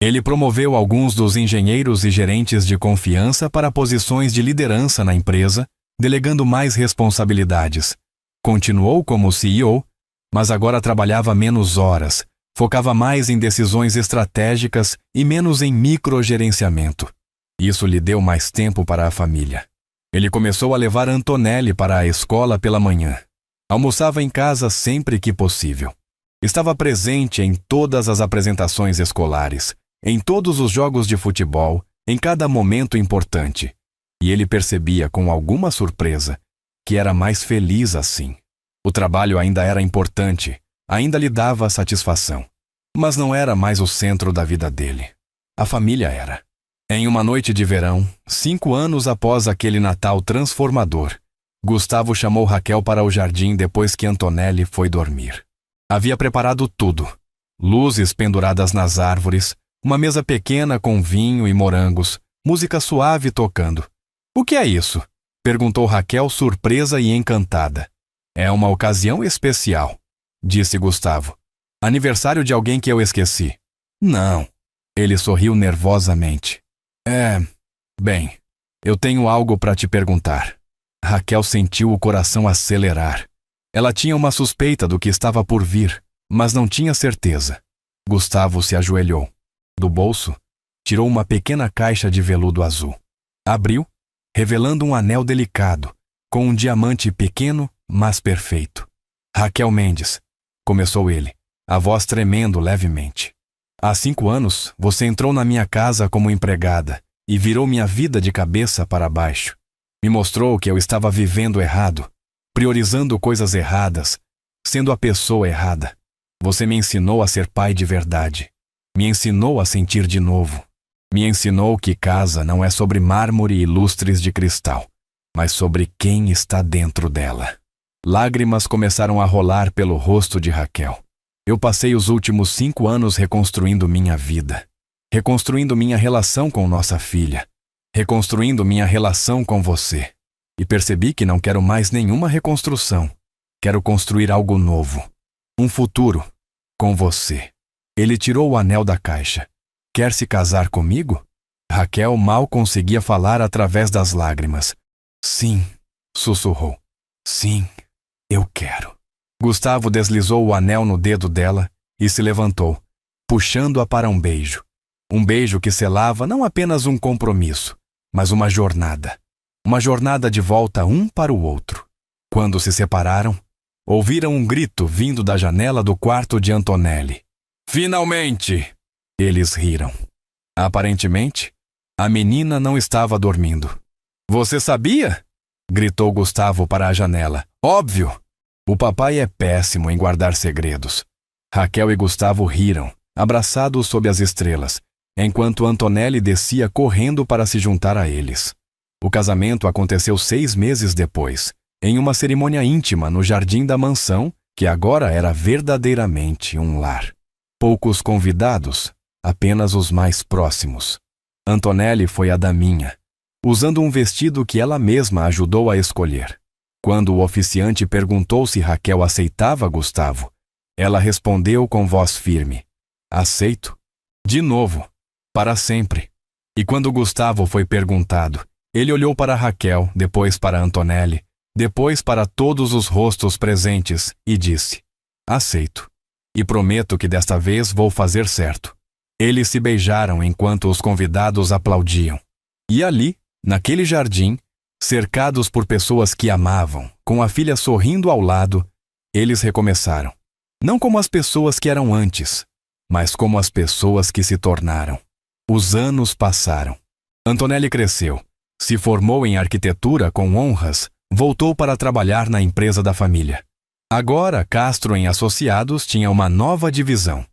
A: Ele promoveu alguns dos engenheiros e gerentes de confiança para posições de liderança na empresa, delegando mais responsabilidades. Continuou como CEO, mas agora trabalhava menos horas, focava mais em decisões estratégicas e menos em microgerenciamento. Isso lhe deu mais tempo para a família. Ele começou a levar Antonelli para a escola pela manhã. Almoçava em casa sempre que possível. Estava presente em todas as apresentações escolares, em todos os jogos de futebol, em cada momento importante. E ele percebia com alguma surpresa que era mais feliz assim. O trabalho ainda era importante, ainda lhe dava satisfação. Mas não era mais o centro da vida dele. A família era. Em uma noite de verão, 5 anos após aquele Natal transformador, Gustavo chamou Raquel para o jardim depois que Antonelli foi dormir. Havia preparado tudo. Luzes penduradas nas árvores, Uma mesa pequena com vinho e morangos, música suave tocando. O que é isso? Perguntou Raquel, surpresa e encantada. É uma ocasião especial, disse Gustavo. Aniversário de alguém que eu esqueci. Não. Ele sorriu nervosamente. Bem, eu tenho algo para te perguntar. Raquel sentiu o coração acelerar. Ela tinha uma suspeita do que estava por vir, mas não tinha certeza. Gustavo se ajoelhou. Do bolso, tirou uma pequena caixa de veludo azul. Abriu, revelando um anel delicado, com um diamante pequeno, mas perfeito. Raquel Mendes, começou ele, a voz tremendo levemente. Há 5 anos, você entrou na minha casa como empregada e virou minha vida de cabeça para baixo. Me mostrou que eu estava vivendo errado, priorizando coisas erradas, sendo a pessoa errada. Você me ensinou a ser pai de verdade. Me ensinou a sentir de novo. Me ensinou que casa não é sobre mármore e lustres de cristal, mas sobre quem está dentro dela. Lágrimas começaram a rolar pelo rosto de Raquel. Eu passei os últimos 5 anos reconstruindo minha vida, reconstruindo minha relação com nossa filha, reconstruindo minha relação com você. E percebi que não quero mais nenhuma reconstrução. Quero construir algo novo. Um futuro. Com você. Ele tirou o anel da caixa. Quer se casar comigo? Raquel mal conseguia falar através das lágrimas. Sim, sussurrou. Sim, eu quero. Gustavo deslizou o anel no dedo dela e se levantou, puxando-a para um beijo. Um beijo que selava não apenas um compromisso, mas uma jornada. Uma jornada de volta um para o outro. Quando se separaram, ouviram um grito vindo da janela do quarto de Antonelli. Finalmente! Eles riram. Aparentemente, a menina não estava dormindo. Você sabia? Gritou Gustavo para a janela. Óbvio! O papai é péssimo em guardar segredos. Raquel e Gustavo riram, abraçados sob as estrelas, enquanto Antonelli descia correndo para se juntar a eles. O casamento aconteceu 6 meses depois, em uma cerimônia íntima no jardim da mansão, que agora era verdadeiramente um lar. Poucos convidados, apenas os mais próximos. Antonelli foi a daminha, usando um vestido que ela mesma ajudou a escolher. Quando o oficiante perguntou se Raquel aceitava Gustavo, ela respondeu com voz firme: aceito. De novo, para sempre. E quando Gustavo foi perguntado, ele olhou para Raquel, depois para Antonelli, depois para todos os rostos presentes e disse: aceito. E prometo que desta vez vou fazer certo. Eles se beijaram enquanto os convidados aplaudiam. E ali, naquele jardim, cercados por pessoas que amavam, com a filha sorrindo ao lado, eles recomeçaram. Não como as pessoas que eram antes, mas como as pessoas que se tornaram. Os anos passaram. Antonelli cresceu, se formou em arquitetura com honras, voltou para trabalhar na empresa da família. Agora, Castro em Associados tinha uma nova divisão.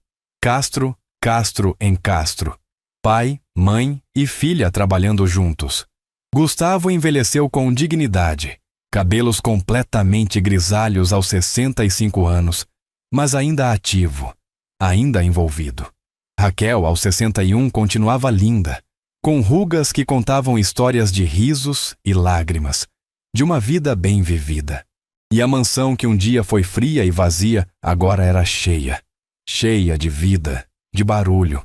A: Castro, Castro em Castro. Pai, mãe e filha trabalhando juntos. Gustavo envelheceu com dignidade, cabelos completamente grisalhos aos 65 anos, mas ainda ativo, ainda envolvido. Raquel, aos 61, continuava linda, com rugas que contavam histórias de risos e lágrimas, de uma vida bem vivida. E a mansão que um dia foi fria e vazia, agora era cheia. Cheia de vida, de barulho,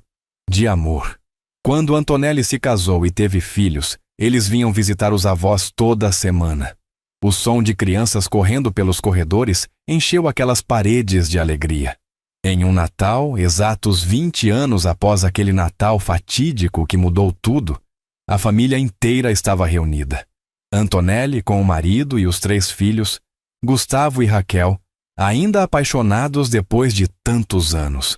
A: de amor. Quando Antonelli se casou e teve filhos, eles vinham visitar os avós toda a semana. O som de crianças correndo pelos corredores encheu aquelas paredes de alegria. Em um Natal, exatos 20 anos após aquele Natal fatídico que mudou tudo, a família inteira estava reunida. Antonelli com o marido e os 3 filhos, Gustavo e Raquel, ainda apaixonados depois de tantos anos.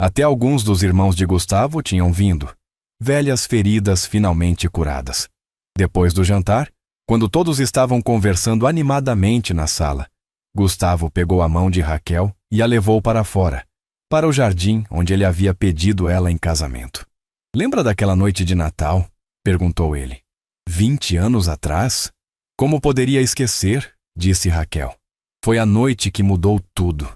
A: Até alguns dos irmãos de Gustavo tinham vindo, velhas feridas finalmente curadas. Depois do jantar, quando todos estavam conversando animadamente na sala, Gustavo pegou a mão de Raquel e a levou para fora, para o jardim onde ele havia pedido ela em casamento. Lembra daquela noite de Natal? Perguntou ele. 20 anos atrás? Como poderia esquecer? Disse Raquel. Foi a noite que mudou tudo.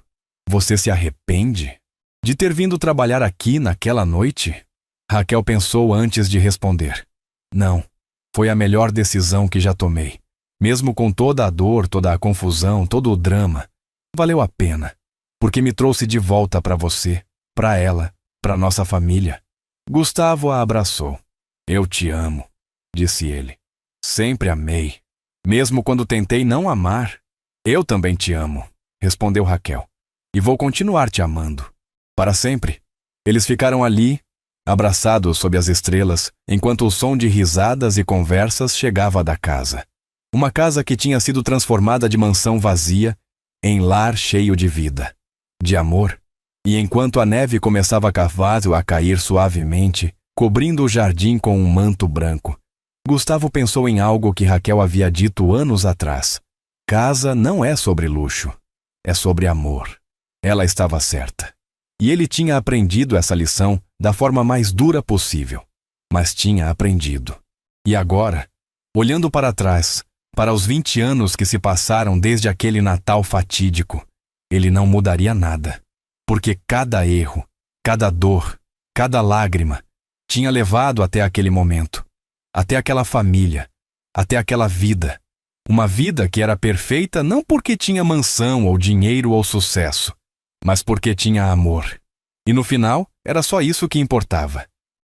A: Você se arrepende de ter vindo trabalhar aqui naquela noite? Raquel pensou antes de responder. Não, foi a melhor decisão que já tomei. Mesmo com toda a dor, toda a confusão, todo o drama, valeu a pena, porque me trouxe de volta para você, para ela, para nossa família. Gustavo a abraçou. Eu te amo, disse ele. Sempre amei. Mesmo quando tentei não amar. Eu também te amo, respondeu Raquel. E vou continuar te amando. Para sempre. Eles ficaram ali, abraçados sob as estrelas, enquanto o som de risadas e conversas chegava da casa. Uma casa que tinha sido transformada de mansão vazia em lar cheio de vida, de amor. E enquanto a neve começava a cair suavemente, cobrindo o jardim com um manto branco, Gustavo pensou em algo que Raquel havia dito anos atrás. Casa não é sobre luxo, é sobre amor. Ela estava certa. E ele tinha aprendido essa lição da forma mais dura possível. Mas tinha aprendido. E agora, olhando para trás, para os 20 anos que se passaram desde aquele Natal fatídico, ele não mudaria nada. Porque cada erro, cada dor, cada lágrima tinha levado até aquele momento, até aquela família, até aquela vida. Uma vida que era perfeita não porque tinha mansão ou dinheiro ou sucesso, mas porque tinha amor. E no final, era só isso que importava.